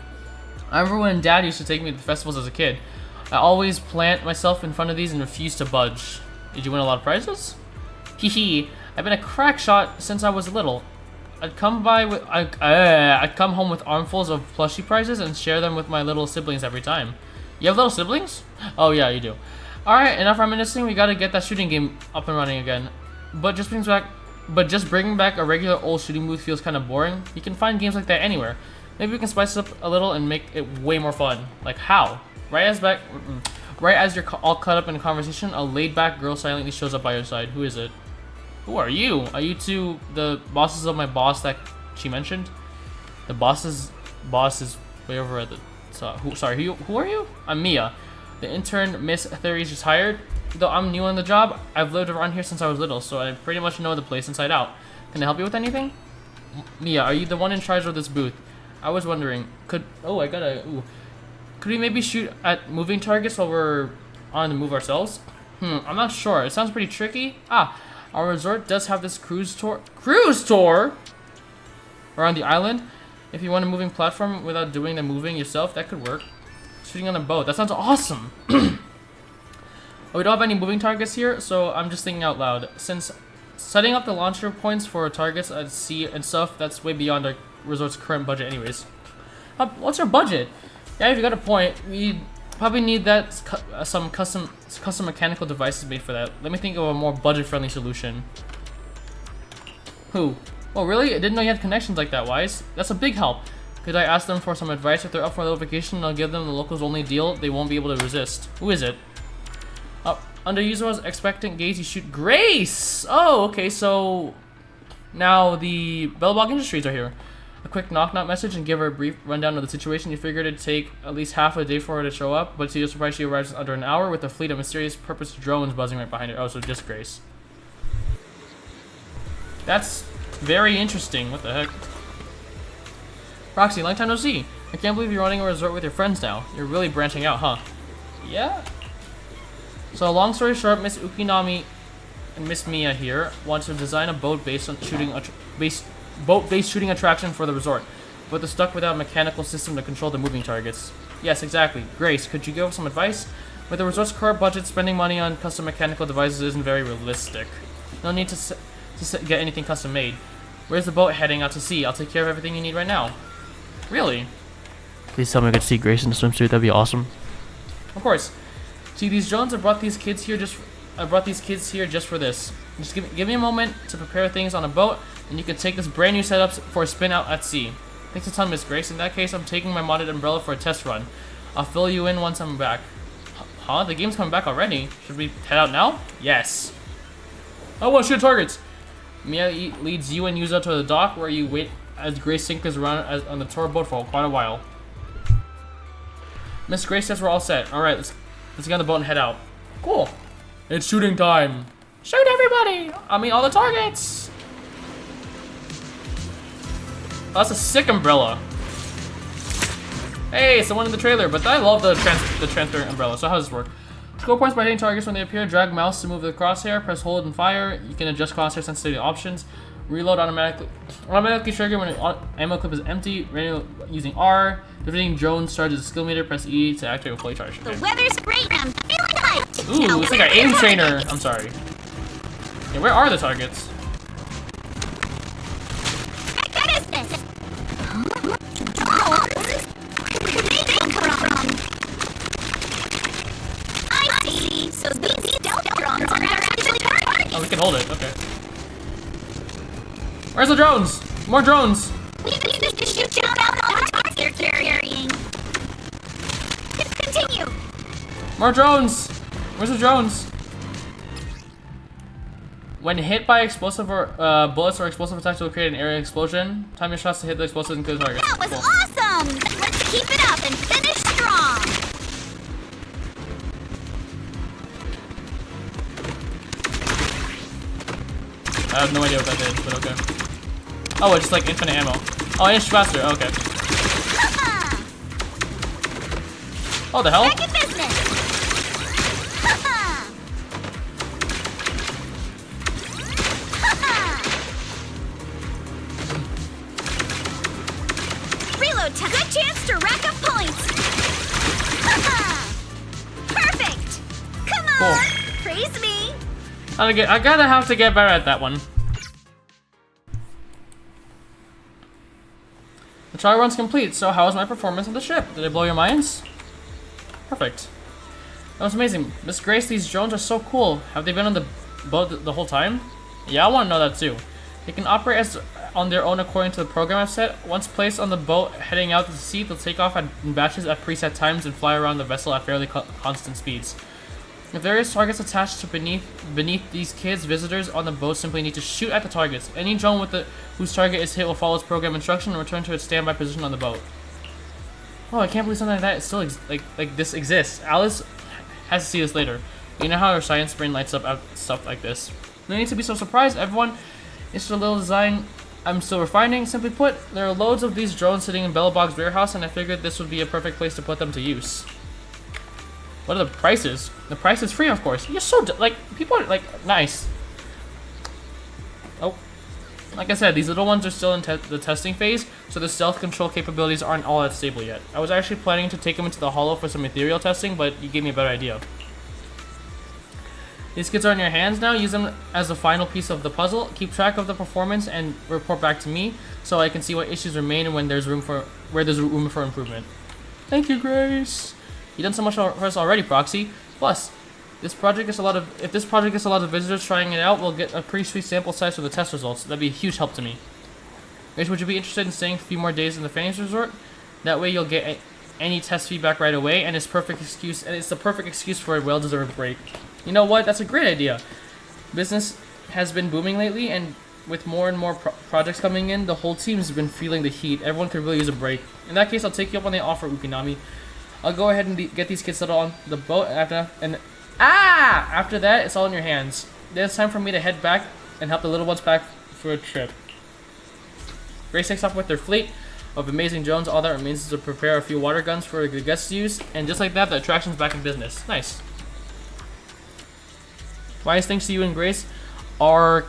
remember when Dad used to take me to the festivals as a kid. I always plant myself in front of these and refuse to budge. Did you win a lot of prizes? Hee. I've been a crack shot since I was little. I'd come home with armfuls of plushie prizes and share them with my little siblings every time. You have little siblings? Oh yeah, you do. Alright, enough reminiscing, we gotta get that shooting game up and running again. But just bringing back a regular old shooting booth feels kind of boring. You can find games like that anywhere. Maybe we can spice it up a little and make it way more fun. Like how? Right as you're all caught up in a conversation, a laid-back girl silently shows up by your side. Who is it? Who are you? Are you two the bosses of my boss that she mentioned? The boss is way over at the top. Who are you? I'm Mia. The intern Miss Theory just hired. Though I'm new on the job, I've lived around here since I was little, so I pretty much know the place inside out. Can I help you with anything? Mia, are you the one in charge of this booth? I was wondering, could we maybe shoot at moving targets while we're on the move ourselves? I'm not sure. It sounds pretty tricky. Our resort does have this cruise tour around the island. If you want a moving platform without doing the moving yourself, that could work. Shooting on a boat. That sounds awesome. We don't have any moving targets here, so I'm just thinking out loud. Since setting up the launcher points for targets at sea and stuff, that's way beyond our resort's current budget anyways. What's our budget? Yeah, if you got a point, we probably need some custom mechanical devices made for that. Let me think of a more budget-friendly solution. Who? Oh, really? I didn't know you had connections like that, Wise. That's a big help. Could I ask them for some advice? If they're up for a little vacation, I'll give them the locals only deal they won't be able to resist. Who is it? Under Yuzuo's expectant gaze, you shoot Grace! Oh, okay, so now the Bellbog Industries are here. A quick knock-knock message and give her a brief rundown of the situation. You figured it'd take at least half a day for her to show up, but to your surprise, she arrives in under an hour with a fleet of mysterious purpose drones buzzing right behind her. Oh, so just Grace. That's very interesting. What the heck? Roxy, long time no see. I can't believe you're running a resort with your friends now. You're really branching out, huh? Yeah? So long story short, Miss Ukinami and Miss Mia here want to design a boat-based shooting attraction for the resort, but they're stuck without a mechanical system to control the moving targets. Yes, exactly. Grace, could you give us some advice? With the resort's current budget, spending money on custom mechanical devices isn't very realistic. No need to get anything custom made. Where's the boat heading out to sea? I'll take care of everything you need right now. Really? Please tell me I get to see Grace in the swimsuit. That'd be awesome. Of course. See, these drones, I brought these kids here just for this. Just give me a moment to prepare things on a boat, and you can take this brand new setup for a spin out at sea. Thanks a ton, Miss Grace. In that case, I'm taking my modded umbrella for a test run. I'll fill you in once I'm back. Huh? The game's coming back already. Should we head out now? Yes. I want to shoot targets. Mia leads you and Yuzo to the dock, where you wait as Grace sinkers around on the tour boat for quite a while. Miss Grace says we're all set. All right, let's get on the boat and head out. Cool. It's shooting time. Shoot everybody! I mean all the targets! Oh, that's a sick umbrella. Hey, it's the one in the trailer, but I love the transparent umbrella. So how does this work? Score points by hitting targets when they appear. Drag mouse to move the crosshair. Press hold and fire. You can adjust crosshair sensitivity options. Reload automatically trigger when ammo clip is empty. Using R. Defeating drones charges a skill meter. Press E to activate a fully charge. The weather's great. I'm feeling hyped. Ooh, it's like an aim trainer. I'm sorry. Yeah, where are the targets? What is this? Oh, where did they come from? I see. So these stealth drones are actually targets. Oh, we can hold it. Okay. Where's the drones? More drones. We need to shoot down all the targets they're carrying. Continue. More drones. Where's the drones? When hit by explosive or bullets or explosive attacks will create an area explosion. Time your shots to hit the explosive and kill the target. That was awesome! Let's keep it up and finish strong! I have no idea what that did, but okay. Oh, it's just like infinite ammo. Oh, and it's faster. Okay. Oh, the hell? Back in business! Reload time. Good chance to rack up points! Perfect! Come on! Cool. Praise me! I gotta have to get better at that one. The trial run's complete, so how was my performance on the ship? Did it blow your minds? Perfect. That was amazing. Miss Grace, these drones are so cool. Have they been on the boat the whole time? Yeah, I want to know that too. They can operate on their own according to the program I've set. Once placed on the boat heading out to sea, they'll take off in batches at preset times and fly around the vessel at fairly constant speeds. With various targets attached to beneath these kids, visitors on the boat simply need to shoot at the targets. Any drone whose target is hit will follow its program instruction and return to its standby position on the boat. Oh, I can't believe something like that still like this exists. Alice has to see this later. You know how her science brain lights up at stuff like this. No need to be so surprised, everyone. It's just a little design I'm still refining. Simply put, there are loads of these drones sitting in Bellabog's warehouse, and I figured this would be a perfect place to put them to use. What are the prices? The price is free, of course. You're so people are nice. Oh, like I said, these little ones are still in the testing phase, so the stealth control capabilities aren't all that stable yet. I was actually planning to take them into the Hollow for some ethereal testing, but you gave me a better idea. These kits are in your hands now. Use them as the final piece of the puzzle. Keep track of the performance and report back to me, so I can see what issues remain and where there's room for improvement. Thank you, Grace. You've done so much for us already, Proxy. Plus, if this project gets a lot of visitors trying it out, we'll get a pretty sweet sample size for the test results. That'd be a huge help to me. Grace, would you be interested in staying a few more days in the Phoenix Resort? That way you'll get any test feedback right away, and it's the perfect excuse for a well-deserved break. You know what? That's a great idea. Business has been booming lately, and with more and more projects coming in, the whole team's been feeling the heat. Everyone could really use a break. In that case, I'll take you up on the offer, Ukinami. I'll go ahead and get these kids settled on the boat after that, it's all in your hands. Then it's time for me to head back and help the little ones back for a trip. Grace takes off with their fleet of amazing drones. All that remains is to prepare a few water guns for the guests to use, and just like that, the attraction's back in business. Nice. Wise thanks to you and Grace, Archipelago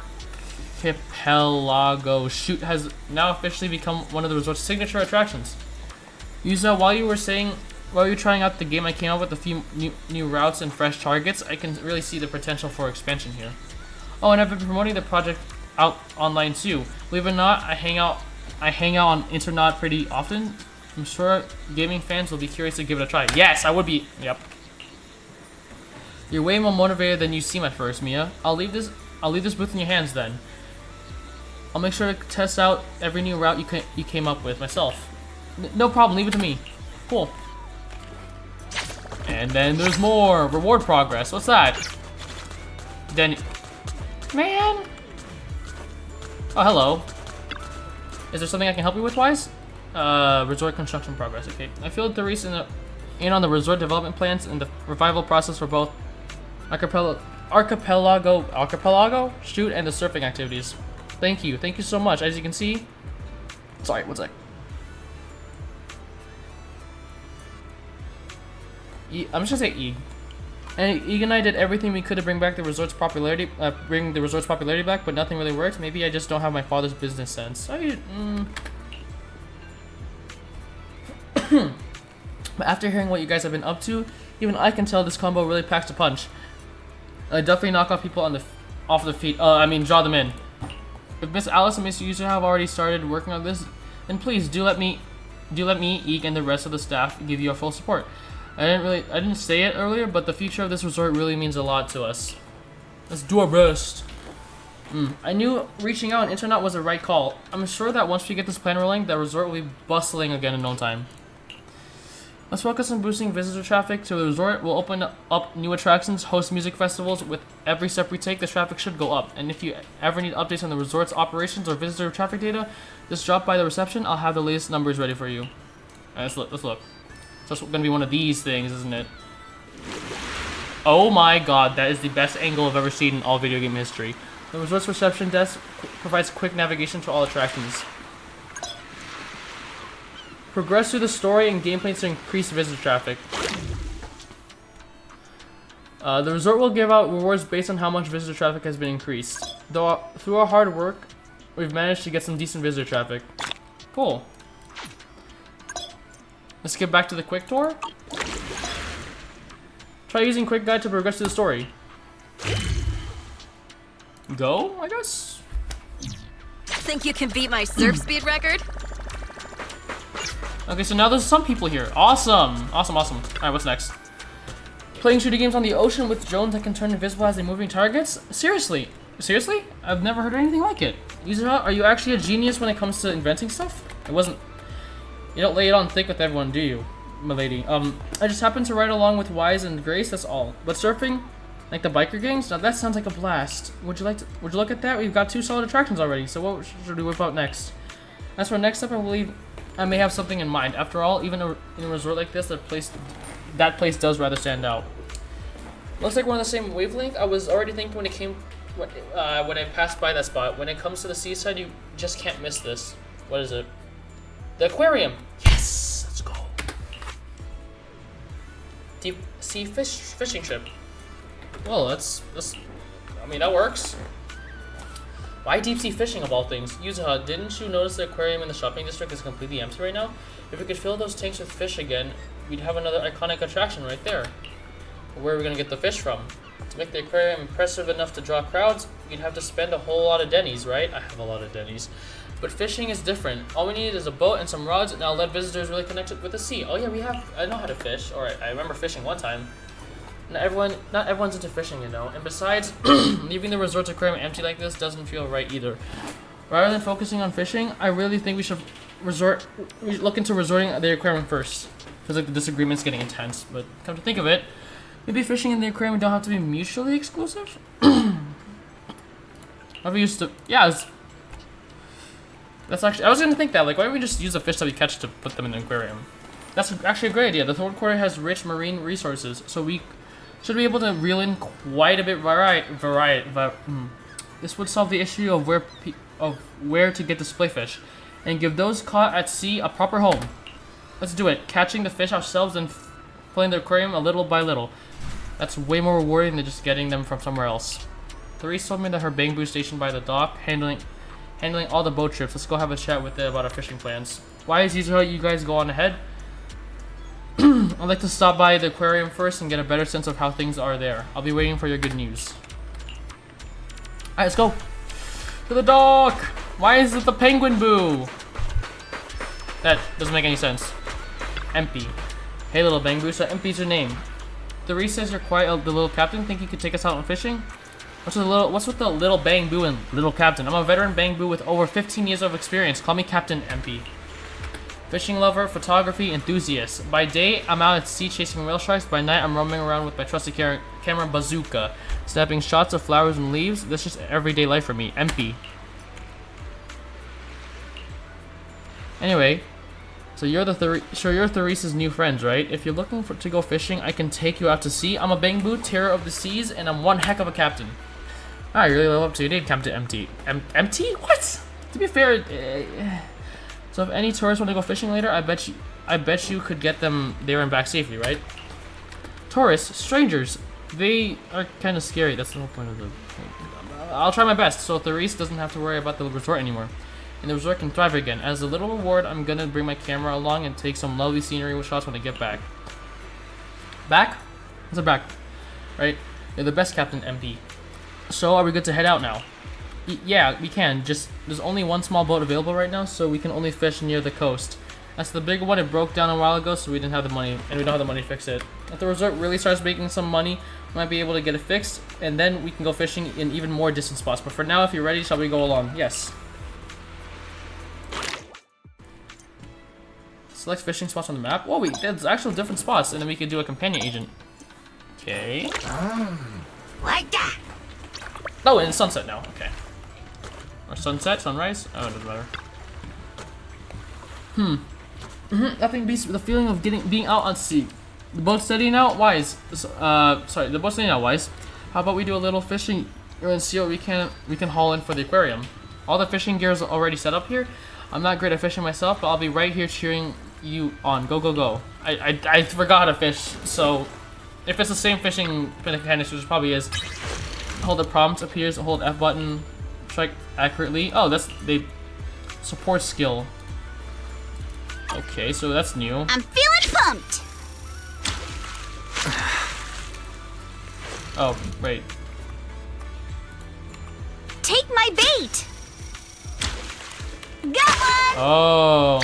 Shoot has now officially become one of the resort's signature attractions. Yuza, while you were trying out the game, I came up with a few new routes and fresh targets. I can really see the potential for expansion here. Oh, and I've been promoting the project out online too. Believe it or not, I hang out on Internet pretty often. I'm sure gaming fans will be curious to give it a try. Yes, I would be. Yep. You're way more motivated than you seem at first, Mia. I'll leave this booth in your hands then. I'll make sure to test out every new route you came up with myself. No problem, leave it to me. Cool. And then there's more reward progress. What's that? Then, man. Oh, hello. Is there something I can help you with, Wise? Resort construction progress. Okay. I feel the recent in on the resort development plans and the revival process for both Archipelago Shoot and the surfing activities. Thank you so much. As you can see, sorry, one sec. I'm just gonna say E. And Eeg and I did everything we could to bring the resort's popularity back, but nothing really worked. Maybe I just don't have my father's business sense. But after hearing what you guys have been up to, even I can tell this combo really packs a punch. Definitely knock off people off the feet. Draw them in. If Miss Alice and Miss Yuzu have already started working on this, then please do let me, Eeg, and the rest of the staff give you our full support. I didn't say it earlier, but the future of this resort really means a lot to us. Let's do our best. I knew reaching out on internet was the right call. I'm sure that once we get this plan rolling, the resort will be bustling again in no time. Let's focus on boosting visitor traffic to the resort. We'll open up new attractions, host music festivals. With every step we take, the traffic should go up. And if you ever need updates on the resort's operations or visitor traffic data, just drop by the reception. I'll have the latest numbers ready for you. Alright, let's look. So it's gonna be one of these things, isn't it? Oh my god, that is the best angle I've ever seen in all video game history. The resort's reception desk provides quick navigation to all attractions. Progress through the story and gameplay to increase visitor traffic. The resort will give out rewards based on how much visitor traffic has been increased. Though through our hard work, we've managed to get some decent visitor traffic. Cool. Let's get back to the quick tour. Try using quick guide to progress through the story. Go, I guess. Think you can beat my surf speed record? Okay, so now there's some people here. Awesome. Awesome. Alright, what's next? Playing shooting games on the ocean with drones that can turn invisible as they moving targets? Seriously? Seriously? I've never heard anything like it. Yuzura, are you actually a genius when it comes to inventing stuff? You don't lay it on thick with everyone, do you? milady. I just happened to ride along with Wise and Grace, that's all. But surfing, like the biker gangs, now that sounds like a blast. Would you look at that? We've got 2 solid attractions already, so what should we whip out next? As for next up, I believe I may have something in mind. After all, even in a resort like this, that place does rather stand out. Looks like we're on the same wavelength. I was already thinking when I passed by that spot. When it comes to the seaside, you just can't miss this. What is it? The aquarium. Yes, let's go. Deep sea fishing trip. Well, that's. I mean, that works. Why deep sea fishing of all things? Yuzuha, didn't you notice the aquarium in the shopping district is completely empty right now? If we could fill those tanks with fish again, we'd have another iconic attraction right there. Where are we gonna get the fish from? To make the aquarium impressive enough to draw crowds, we'd have to spend a whole lot of Denny's, right? I have a lot of Denny's. But fishing is different. All we need is a boat and some rods, and I'll let visitors really connect it with the sea. Oh yeah, I know how to fish. Alright, I remember fishing one time. Not everyone's into fishing, you know. And besides, leaving the resort's aquarium empty like this doesn't feel right either. Rather than focusing on fishing, I really think we should look into resorting at the aquarium first. Feels like the disagreement's getting intense, but come to think of it, maybe fishing in the aquarium don't have to be mutually exclusive? I've used to, yeah, that's actually, I was gonna think that, like, why don't we just use the fish that we catch to put them in the aquarium? That's actually a great idea. The Thorn Quarter has rich marine resources, so we should be able to reel in quite a bit variety. This would solve the issue of where to get display fish, and give those caught at sea a proper home. Let's do it. Catching the fish ourselves and filling the aquarium a little by little. That's way more rewarding than just getting them from somewhere else. Therese told me that her bamboo station by the dock, handling all the boat trips. Let's go have a chat with it about our fishing plans. Why is Yuzuha, you guys go on ahead? I'd like to stop by the aquarium first and get a better sense of how things are there. I'll be waiting for your good news. Alright, let's go. To the dock! Why is it the penguin boo? That doesn't make any sense. Empty. Hey little bamboo, so Empy's your name. Therese says you're quite the little captain. Think you could take us out on fishing? What's with the little bamboo and little captain? I'm a veteran bamboo with over 15 years of experience. Call me Captain Empy. Fishing lover, photography enthusiast. By day, I'm out at sea chasing whale sharks. By night, I'm roaming around with my trusty camera bazooka, snapping shots of flowers and leaves. That's just everyday life for me. Empy. Anyway, so you're Therese's new friends, right? If you're looking to go fishing, I can take you out to sea. I'm a bamboo, terror of the seas, and I'm one heck of a captain. I really live up to your name, Captain Empty. Empty? What? To be fair, so if any tourists want to go fishing later, I bet you could get them there and back safely, right? Tourists, strangers, they are kind of scary. That's the whole point of the. I'll try my best, so Therese doesn't have to worry about the resort anymore, and the resort can thrive again. As a little reward, I'm gonna bring my camera along and take some lovely scenery shots when I get back. Back? What's a back? Right? You're the best, Captain MD. So are we good to head out now? Yeah, we can. Just there's only one small boat available right now, so we can only fish near the coast. That's the big one. It broke down a while ago, so we didn't have the money, and we don't have the money to fix it. If the resort really starts making some money, we might be able to get it fixed, and then we can go fishing in even more distant spots. But for now, if you're ready, shall we go along? Yes. Select fishing spots on the map. Whoa, there's actual different spots, and then we can do a companion agent. Okay. Like that. Oh, and it's sunset now. Okay. Or sunset, sunrise? Oh, it doesn't matter. Nothing beats the feeling of being out on sea. The boat's steady now, Wise. The boat's steady now, Wise. How about we do a little fishing and see what we can haul in for the aquarium. All the fishing gear is already set up here. I'm not great at fishing myself, but I'll be right here cheering you on. Go, go, go. I forgot how to fish, so if it's the same fishing mechanics, which it probably is. Hold the prompt appears, hold F button, strike accurately. Oh, that's the support skill. Okay, so that's new. I'm feeling pumped. Oh, wait. Take my bait. Got one. Oh.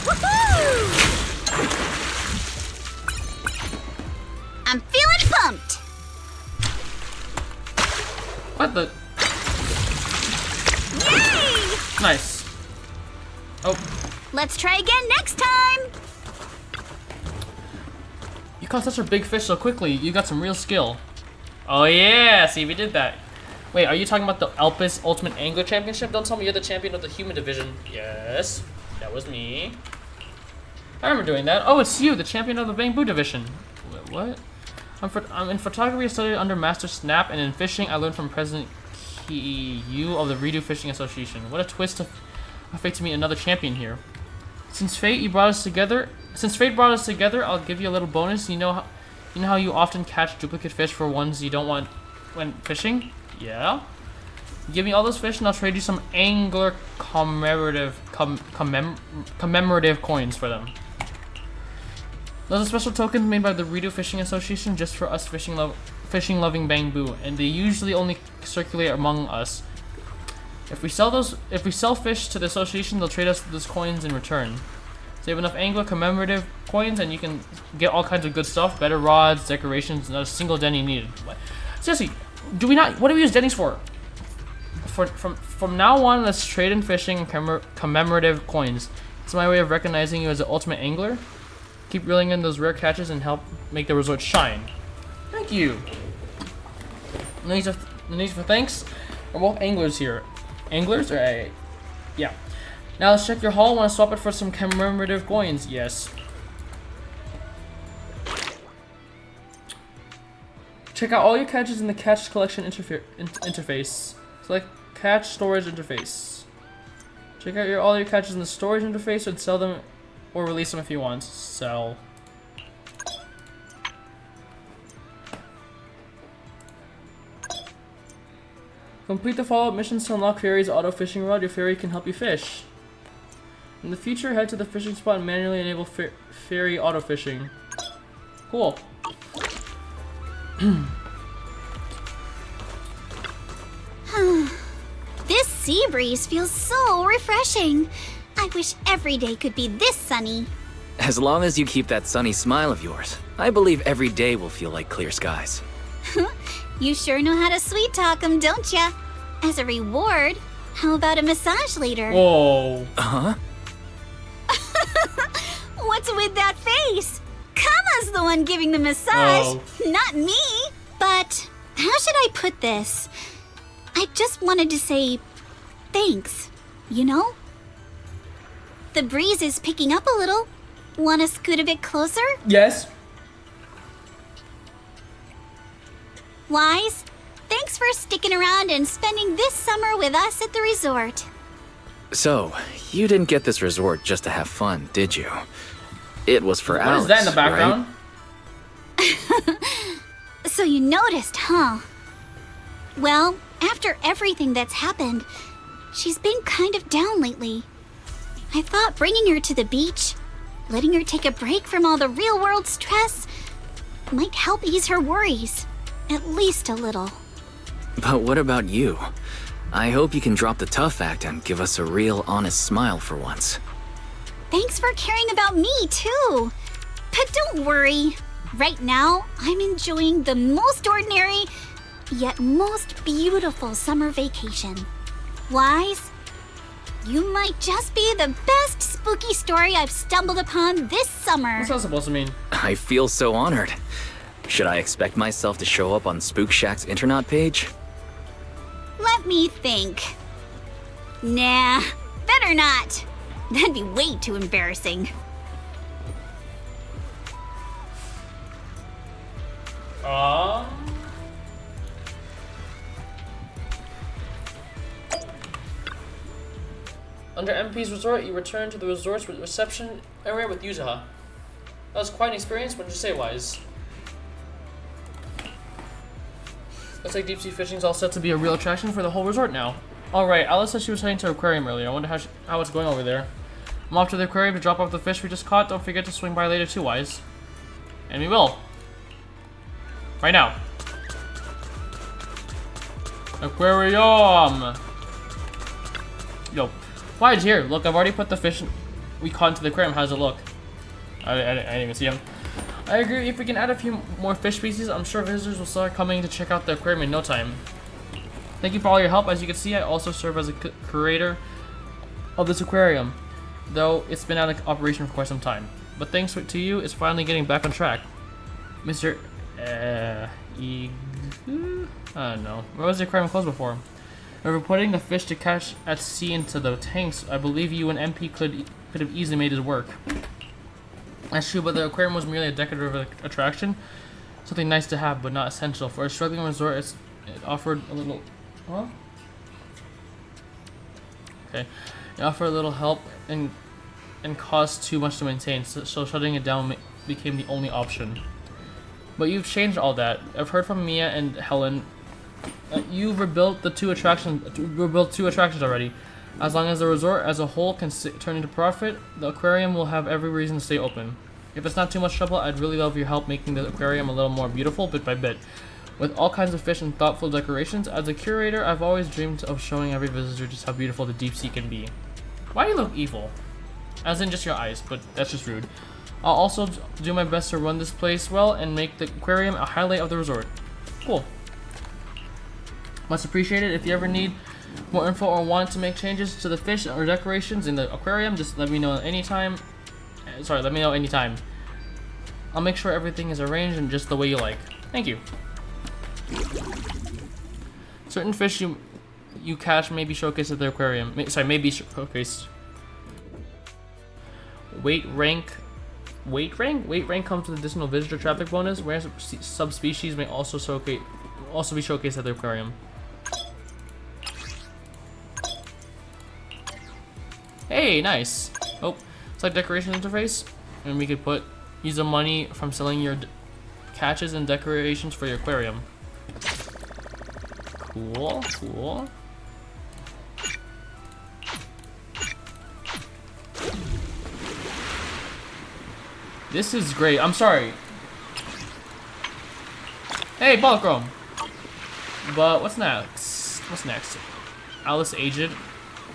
Woohoo! I'm feeling pumped. What the? Yay! Nice. Oh. Let's try again next time! You caught such a big fish so quickly. You got some real skill. Oh yeah, see, we did that. Wait, are you talking about the Alpus Ultimate Angler Championship? Don't tell me you're the champion of the human division. Yes, that was me. I remember doing that. Oh, it's you, the champion of the bamboo division. What? I'm in photography, I studied under Master Snap, and in fishing, I learned from President Yu of the Redo Fishing Association. What a twist of fate to meet another champion here. Since fate brought us together, I'll give you a little bonus. You know how you often catch duplicate fish for ones you don't want when fishing? Yeah. Give me all those fish, and I'll trade you some angler commemorative coins for them. Those are special tokens made by the Redo Fishing Association just for us fishing-loving bamboo, and they usually only circulate among us. If we sell fish to the association, they'll trade us those coins in return. So you have enough angler commemorative coins, and you can get all kinds of good stuff, better rods, decorations, not a single denny needed. Seriously, do we not? What do we use dennies for? From now on, let's trade in fishing and commemorative coins. It's my way of recognizing you as an ultimate angler. Keep reeling in those rare catches and help make the resort shine. Thank you. No need for thanks. We're both anglers here. Anglers? Or yeah. Now let's check your haul. Want to swap it for some commemorative coins? Yes. Check out all your catches in the catch collection interface. Select catch storage interface. Check out all your catches in the storage interface and sell them or release them if you want. Sell. Complete the follow-up missions to unlock Fairy's auto fishing rod. Your fairy can help you fish. In the future, head to the fishing spot and manually enable fairy auto fishing. Cool. This sea breeze feels so refreshing. I wish every day could be this sunny. As long as you keep that sunny smile of yours, I believe every day will feel like clear skies. You sure know how to sweet talk 'em, don't ya? As a reward, how about a massage later? Whoa. Huh? What's with that face? Kama's the one giving the massage, not me. But how should I put this? I just wanted to say thanks, you know? The breeze is picking up a little. Want to scoot a bit closer? Yes. Wise, thanks for sticking around and spending this summer with us at the resort. So, you didn't get this resort just to have fun, did you? It was for What Alex, is that in the background? right? So you noticed, huh? Well, after everything that's happened, she's been kind of down lately. I thought bringing her to the beach, letting her take a break from all the real-world stress, might help ease her worries. At least a little. But what about you? I hope you can drop the tough act and give us a real, honest smile for once. Thanks for caring about me, too. But don't worry. Right now, I'm enjoying the most ordinary, yet most beautiful summer vacation. Wise, you might just be the best spooky story I've stumbled upon this summer. What's that supposed to mean? I feel so honored. Should I expect myself to show up on Spook Shack's Internet page? Let me think. Nah, better not. That'd be way too embarrassing. Under MP's resort, you return to the resort's reception area with Yuzuha. That was quite an experience, wouldn't you say, Wise? Looks like deep sea fishing is all set to be a real attraction for the whole resort now. Alright, Alice said she was heading to her aquarium earlier. I wonder how it's going over there. I'm off to the aquarium to drop off the fish we just caught. Don't forget to swing by later too, Wise. And we will. Right now. Aquarium! Yo. Wise, here. Look, I've already put the fish we caught into the aquarium. How does it look? I didn't even see him. I agree. If we can add a few more fish species, I'm sure visitors will start coming to check out the aquarium in no time. Thank you for all your help. As you can see, I also serve as a curator of this aquarium. though it's been out of operation for quite some time. But thanks to you, it's finally getting back on track. Mr. I don't know. Where was the aquarium closed before? Over putting the fish to catch at sea into the tanks, I believe you and MP could have easily made it work. That's true, but the aquarium was merely a decorative attraction. Something nice to have, but not essential. For a struggling resort, it offered a little... Huh? Okay. It offered a little help and cost too much to maintain, so shutting it down became the only option. But you've changed all that. I've heard from Mia and Helen. You've rebuilt two attractions already. As long as the resort as a whole can turn into profit, the aquarium will have every reason to stay open. If it's not too much trouble, I'd really love your help making the aquarium a little more beautiful bit by bit. With all kinds of fish and thoughtful decorations, as a curator, I've always dreamed of showing every visitor just how beautiful the deep sea can be. Why do you look evil? As in just your eyes, but that's just rude. I'll also do my best to run this place well and make the aquarium a highlight of the resort. Cool. Much appreciated. If you ever need more info or want to make changes to the fish or decorations in the aquarium, just let me know anytime. Let me know anytime. I'll make sure everything is arranged in just the way you like. Thank you. Certain fish you catch may be showcased at the aquarium. May be showcased. Weight rank comes with additional visitor traffic bonus. Rare subspecies may also be showcased at the aquarium. Hey, nice. Oh, it's like decoration interface, and we could use the money from selling your catches and decorations for your aquarium. Cool. This is great. I'm sorry. Hey, Balchrome. But what's next? Alice Agent.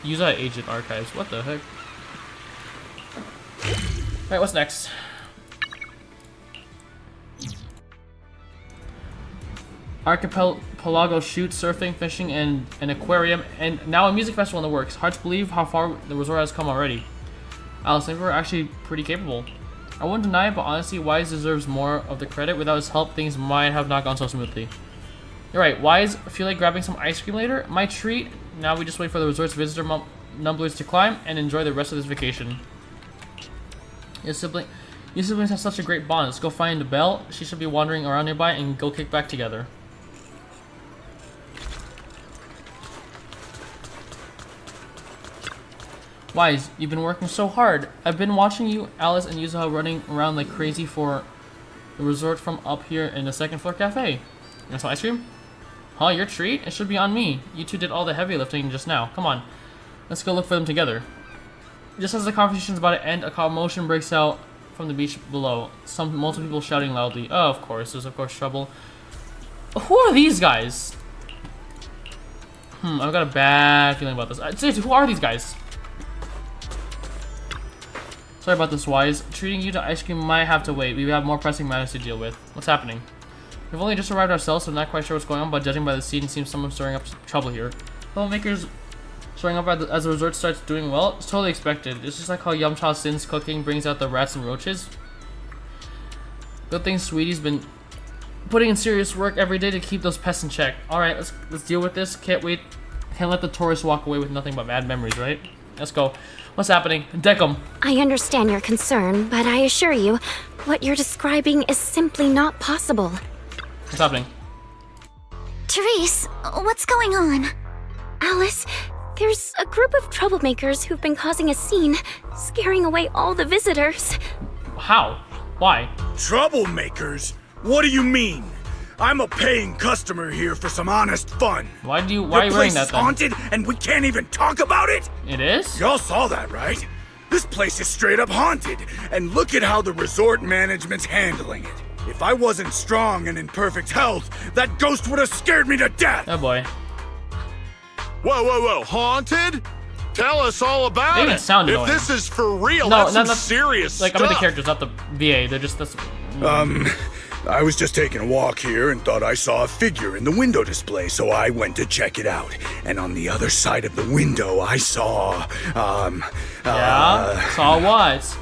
Use that agent archives. What the heck? Alright, what's next? Archipelago shoot, surfing, fishing, and an aquarium, and now a music festival in the works. Hard to believe how far the resort has come already. Alice, I think we're actually pretty capable. I won't deny it, but honestly, Wise deserves more of the credit. Without his help, things might have not gone so smoothly. You're right, Wise, feel like grabbing some ice cream later? My treat. Now we just wait for the resort's visitor numbers to climb and enjoy the rest of this vacation. Your siblings have such a great bond. Let's go find Belle. She should be wandering around nearby and go kick back together. Wise, you've been working so hard. I've been watching you, Alice, and Yuzuha running around like crazy for the resort from up here in the second floor cafe. You want some ice cream? Huh, your treat? It should be on me. You two did all the heavy lifting just now. Come on. Let's go look for them together. Just as the conversation's about to end, a commotion breaks out from the beach below. Multiple people shouting loudly. Oh, of course. There's, of course, trouble. Who are these guys? I've got a bad feeling about this. Seriously, who are these guys? Sorry about this, Wise. Treating you to ice cream might have to wait. We have more pressing matters to deal with. What's happening? We've only just arrived ourselves, so I'm not quite sure what's going on, but judging by the scene, it seems someone's stirring up trouble here. Troublemakers showing up as the resort starts doing well. It's totally expected. It's just like how Yumcha Sin's cooking brings out the rats and roaches. Good thing Sweetie's been putting in serious work every day to keep those pests in check. Alright, let's deal with this. Can't let the tourists walk away with nothing but bad memories, right? Let's go. What's happening? Deckham. I understand your concern, but I assure you, what you're describing is simply not possible. What's happening? Therese, what's going on? Alice, there's a group of troublemakers who've been causing a scene, scaring away all the visitors. How? Why? Troublemakers? What do you mean? I'm a paying customer here for some honest fun. Why are you wearing that then? The place is haunted and we can't even talk about it? It is? Y'all saw that, right? This place is straight up haunted, and look at how the resort management's handling it. If I wasn't strong and in perfect health, that ghost would have scared me to death. Oh boy. Whoa, haunted? Tell us all about They even it. sound If annoying. this is for real, No, that's some serious like stuff. I'm in the characters, not the VA. They're just I was just taking a walk here and thought I saw a figure in the window display, so I went to check it out. And on the other side of the window, I saw, Saw what?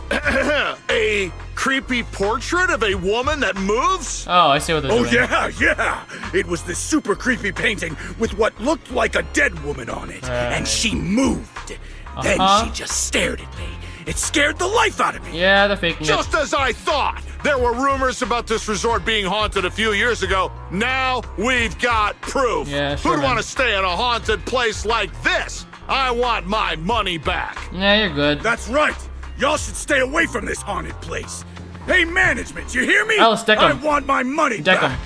A creepy portrait of a woman that moves? Oh, I see what they're Oh, doing. yeah. It was this super creepy painting with what looked like a dead woman on it. And she moved. Then she just stared at me. It scared the life out of me. Yeah, they're faking it. Just as I thought! There were rumors about this resort being haunted a few years ago. Now we've got proof. Yeah, sure, Who'd man. want to stay in a haunted place like this? I want my money back. Yeah, you're good. That's right. Y'all should stay away from this haunted place. Hey, management, you hear me? Alice, deck 'em. I want my money Deck back. 'em.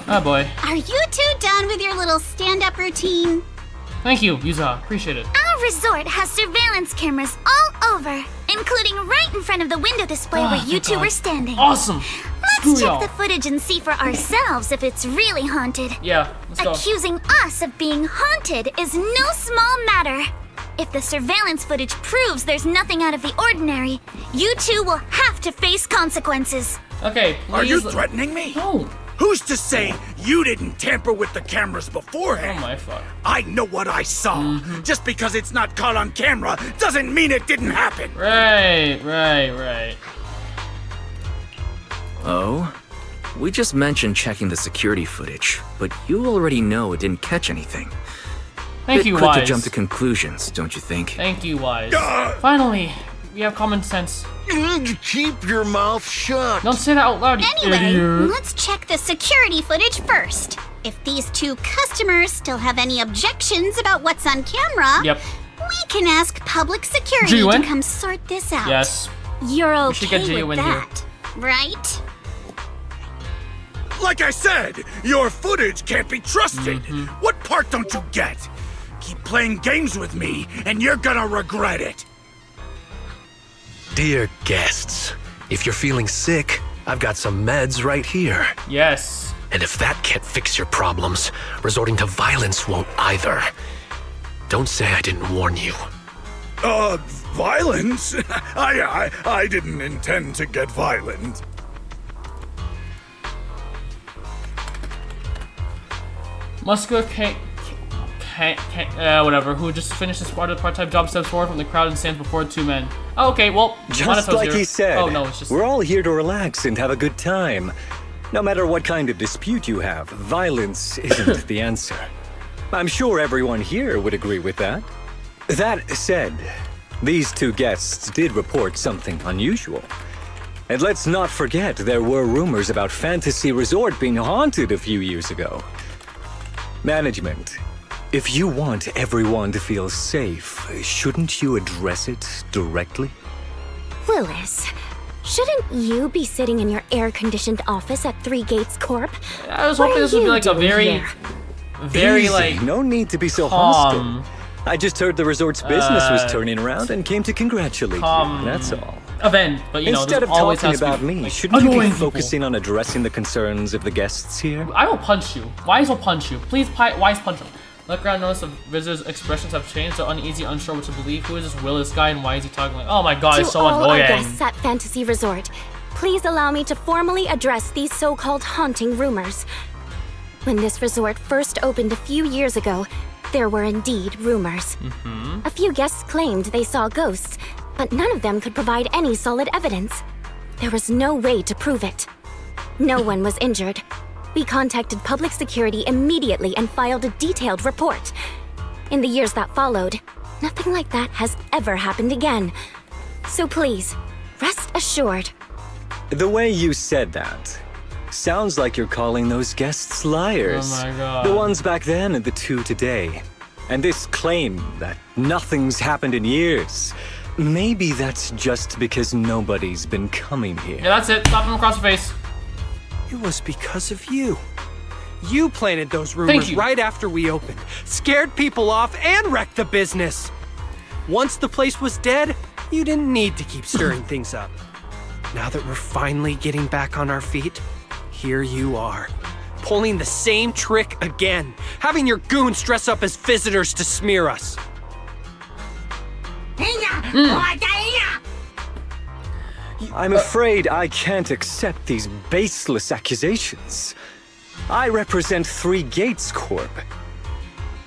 Oh boy. Are you two done with your little stand-up routine? Thank you, Yuza. Appreciate it. Our resort has surveillance cameras all over, including right in front of the window display where you thank two God. were standing. Awesome. Screw Let's check y'all. the footage and see for ourselves if it's really haunted. Yeah, let's go. Accusing us of being haunted is no small matter. If the surveillance footage proves there's nothing out of the ordinary, you two will have to face consequences. Okay, please. Are you threatening me? No. Who's to say you didn't tamper with the cameras Oh beforehand? my fuck. I know what I saw. Mm-hmm. Just because it's not caught on camera doesn't mean it didn't happen. Right. Oh? We just mentioned checking the security footage, but you already know it didn't catch anything. Thank Bit you, quick Wise. to jump to conclusions, don't you think? Thank you, Wise. Ah! Finally, we have common sense. Keep your mouth shut. Don't say that out loud, you Anyway, idiot. let's check the security footage first. If these two customers still have any objections about what's on camera, Yep. we can ask public security Ji-Wen? to come sort this out. Yes. You're okay should get with Ji-Wen here. that, right? Like I said, your footage can't be trusted. Mm-hmm. What part don't you get? Keep playing games with me, and you're gonna regret it. Dear guests, if you're feeling sick, I've got some meds right here. Yes. And if that can't fix your problems, resorting to violence won't either. Don't say I didn't warn you. Violence? I didn't intend to get violent. Muscular whatever, who just finished his part-time job, steps forward from the crowd and stands before two men. Oh, okay, well, Just Monato's like here. he said, Oh, no, it's just... we're all here to relax and have a good time. No matter what kind of dispute you have, violence isn't the answer. I'm sure everyone here would agree with that. That said, these two guests did report something unusual. And let's not forget there were rumors about Fantasy Resort being haunted a few years ago. Management, if you want everyone to feel safe, shouldn't you address it directly? Willis, shouldn't you be sitting in your air-conditioned office at Three Gates Corp? I was hoping this would be like a very, very, Easy. like, No need to be so calm. hostile. I just heard the resort's business was turning around and came to congratulate calm you. That's all. event, but you know, Instead this of always talking has to be, about me, like, shouldn't you be annoying people. focusing on addressing the concerns of the guests here? I will punch you. Wise will punch you. Please, Wise, punch him. Look around, notice the visitors' expressions have changed. They're uneasy, unsure what to believe. Who is this Willis guy, and why is he talking like? Oh my God, To it's so all annoying. our guests at Fantasy Resort, please allow me to formally address these so-called haunting rumors. When this resort first opened a few years ago, there were indeed rumors. A few guests claimed they saw ghosts, but none of them could provide any solid evidence. There was no way to prove it. No one was injured. We contacted public security immediately and filed a detailed report. In the years that followed, nothing like that has ever happened again. So please, rest assured. The way you said that sounds like you're calling those guests liars. Oh my God. The ones back then and the two today. And this claim that nothing's happened in years. Maybe that's just because nobody's been coming here. Yeah, that's it. Slap him across the face. It was because of you. You planted those Thank rumors you. right after we opened, scared people off, and wrecked the business. Once the place was dead, you didn't need to keep stirring things up. Now that we're finally getting back on our feet, here you are, pulling the same trick again, having your goons dress up as visitors to smear us. I'm afraid I can't accept these baseless accusations. I represent Three Gates Corp.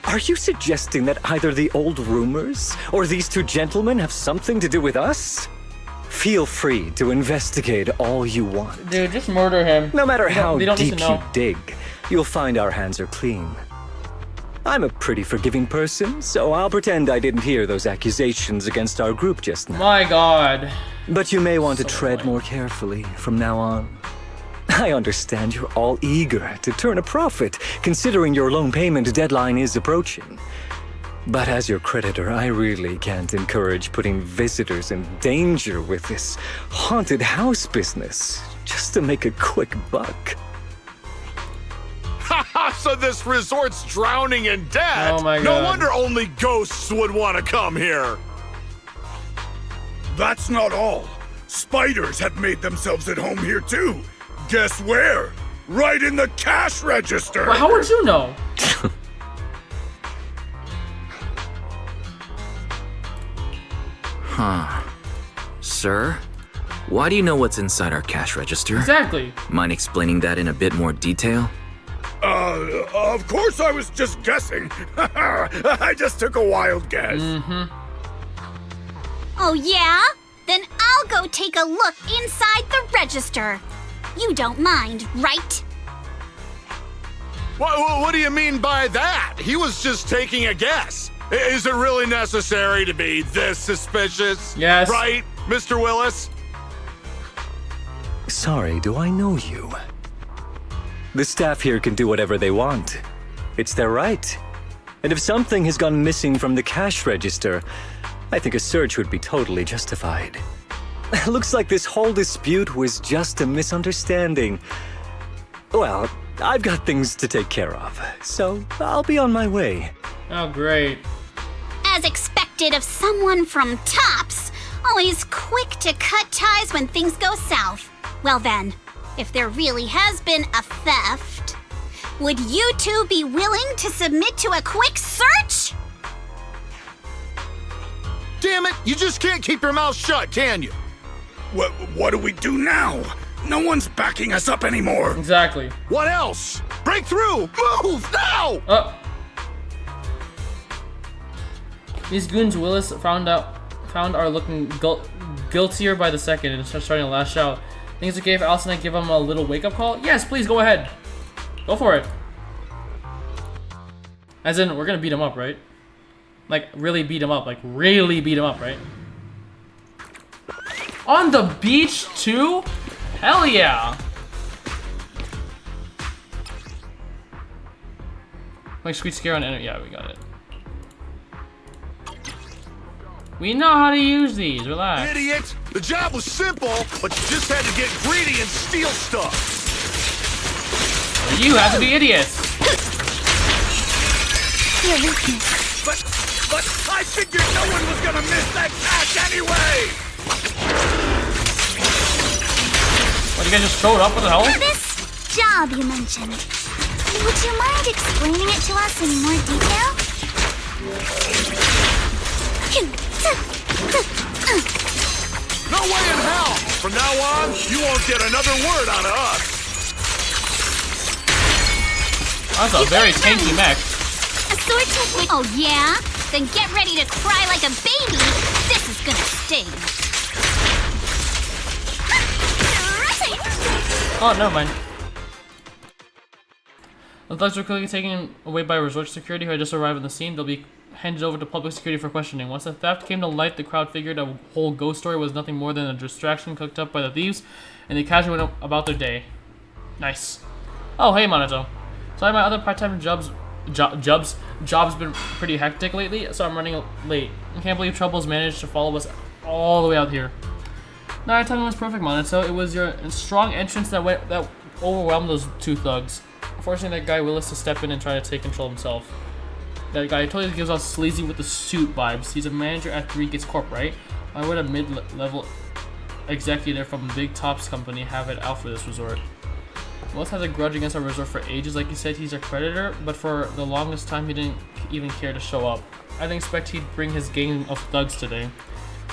Are you suggesting that either the old rumors or these two gentlemen have something to do with us? Feel free to investigate all you want. Dude, just murder him. No matter how they don't need deep to know. you dig, you'll find our hands are clean. I'm a pretty forgiving person, so I'll pretend I didn't hear those accusations against our group just now. My god. But you may want to tread more carefully from now on. I understand you're all eager to turn a profit, considering your loan payment deadline is approaching. But as your creditor, I really can't encourage putting visitors in danger with this haunted house business, just to make a quick buck. So this resort's drowning in debt? Oh my God. No wonder only ghosts would want to come here. That's not all. Spiders have made themselves at home here too. Guess where? Right in the cash register. Well, how would you know? Huh. Sir? Why do you know what's inside our cash register? Exactly. Mind explaining that in a bit more detail? Of course I was just guessing. I just took a wild guess. Oh, yeah? Then I'll go take a look inside the register. You don't mind, right? What do you mean by that? He was just taking a guess. Is it really necessary to be this suspicious? Yes. Right, Mr. Willis? Sorry, do I know you? The staff here can do whatever they want. It's their right. And if something has gone missing from the cash register, I think a search would be totally justified. Looks like this whole dispute was just a misunderstanding. Well, I've got things to take care of, so I'll be on my way. Oh, great. As expected of someone from Tops, always quick to cut ties when things go south. Well then, if there really has been a theft, would you two be willing to submit to a quick search? Damn it, you just can't keep your mouth shut, can you? What do we do now? No one's backing us up anymore. Exactly. What else? Break through! Move, now! These goons Willis found are looking guiltier by the second and start starting to lash out. Think it's okay if Alice and I give them a little wake-up call? Yes, please, go ahead. Go for it. As in, we're gonna beat him up, right? Like, really beat him up. Like, really beat him up, right? On the beach, too? Hell yeah! Like, sweet scare on enemy. Yeah, we got it. We know how to use these. Relax. Idiot! The job was simple, but you just had to get greedy and steal stuff. Well, you have to be idiots. But I figured no one was gonna miss that cash anyway! What, you guys just showed up? What the hell? This job you mentioned. Would you mind explaining it to us in more detail? No way in hell! From now on, you won't get another word out of us. That's a very tanky mech. A sword technique. Oh yeah? Then get ready to cry like a baby. This is gonna sting. Oh, never mind. The thugs were quickly taken away by resort security who had just arrived on the scene. They'll be handed over to public security for questioning. Once the theft came to light, the crowd figured a whole ghost story was nothing more than a distraction cooked up by the thieves, and they casually went about their day. Nice. Oh, hey, Monato. Sorry, my other part-time job's been pretty hectic lately, so I'm running late. I can't believe Trouble's managed to follow us all the way out here. No, our timing was perfect, Monato. It was your strong entrance that overwhelmed those two thugs. Forcing that guy Willis to step in and try to take control himself. That guy totally gives off sleazy with the suit vibes. He's a manager at Three Gates Corp, right? Why would a mid-level executive from a big Tops company have it out for this resort? Willis has a grudge against our resort for ages. Like you said, he's a creditor, but for the longest time he didn't even care to show up. I didn't expect he'd bring his gang of thugs today.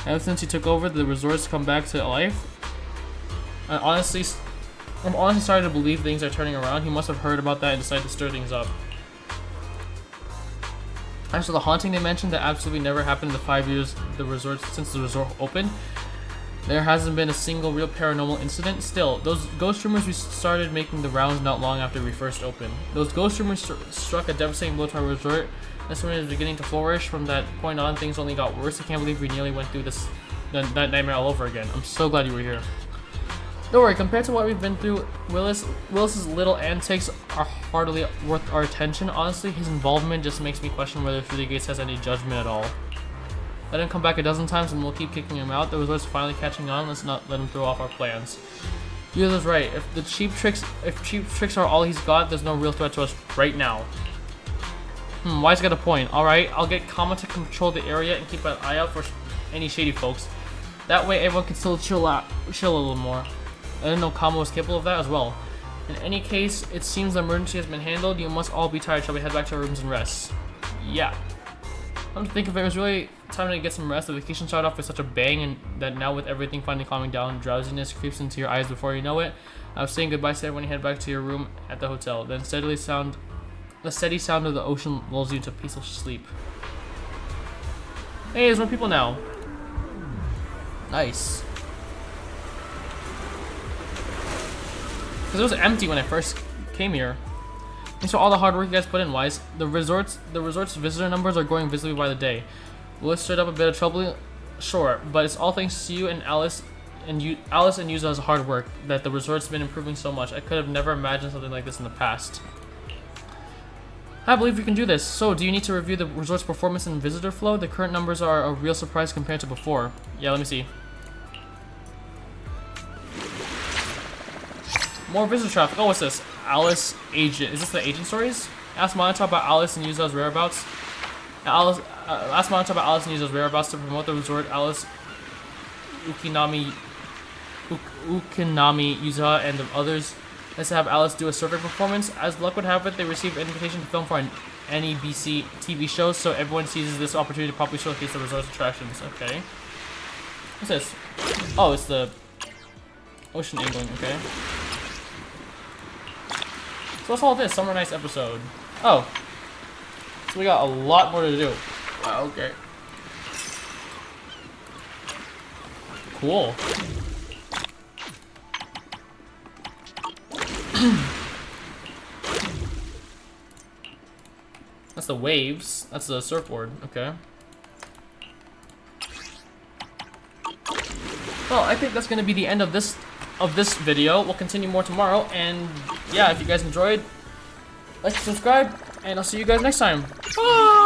Ever since he took over, the resort's come back to life. I'm honestly starting to believe things are turning around. He must have heard about that and decided to stir things up. As for the haunting they mentioned, that absolutely never happened in the 5 years since the resort opened. There hasn't been a single real paranormal incident. Still, those ghost rumors started making the rounds not long after we first opened. Those ghost rumors struck a devastating blow to our resort. As soon as it was beginning to flourish, from that point on, things only got worse. I can't believe we nearly went through that nightmare all over again. I'm so glad you were here. Don't worry, compared to what we've been through, Willis's little antics are hardly worth our attention. Honestly, his involvement just makes me question whether Fruity Gates has any judgment at all. Let him come back a dozen times and we'll keep kicking him out. The resort's finally catching on. Let's not let him throw off our plans. Yuzo's right. If cheap tricks are all he's got, there's no real threat to us right now. Wise got a point. Alright, I'll get Kama to control the area and keep an eye out for any shady folks. That way everyone can still chill a little more. I didn't know Kama was capable of that as well. In any case, it seems the emergency has been handled. You must all be tired. Shall we head back to our rooms and rest? Yeah. Come to think of it, it was really time to get some rest. The vacation started off with such a bang, and that now with everything finally calming down, drowsiness creeps into your eyes before you know it. I was saying goodbye to everyone when you head back to your room at the hotel. Then the steady sound of the ocean lulls you into peaceful sleep. Hey, there's more people now. Nice. Because it was empty when I first came here. Thanks for all the hard work you guys put in, Wise. The resort's visitor numbers are growing visibly by the day. Will it stir up a bit of trouble? Sure, but it's all thanks to you and Alice and Yuzo's hard work that the resort's been improving so much. I could have never imagined something like this in the past. I believe we can do this. So, do you need to review the resort's performance and visitor flow? The current numbers are a real surprise compared to before. Yeah, let me see. More visitor traffic. Oh, what's this? Alice Agent. Is this the agent stories? Ask Monota about Alice and Yuzo's whereabouts. Ask Monota about Alice and Yuzo's whereabouts to promote the resort. Alice, Ukinami, Yuza, and the others. Let's have Alice do a survey performance. As luck would have it, they received an invitation to film for an NEBC TV show, so everyone seizes this opportunity to properly showcase the resort's attractions. Okay. What's this? Oh, it's the ocean angling. Okay. So what's all this? Summer Nights episode. Oh. So we got a lot more to do. Wow, okay. Cool. That's the waves. That's the surfboard. Okay. Well, I think that's going to be the end of this video. We'll continue more tomorrow, and yeah, if you guys enjoyed, like, subscribe, and I'll see you guys next time. Bye!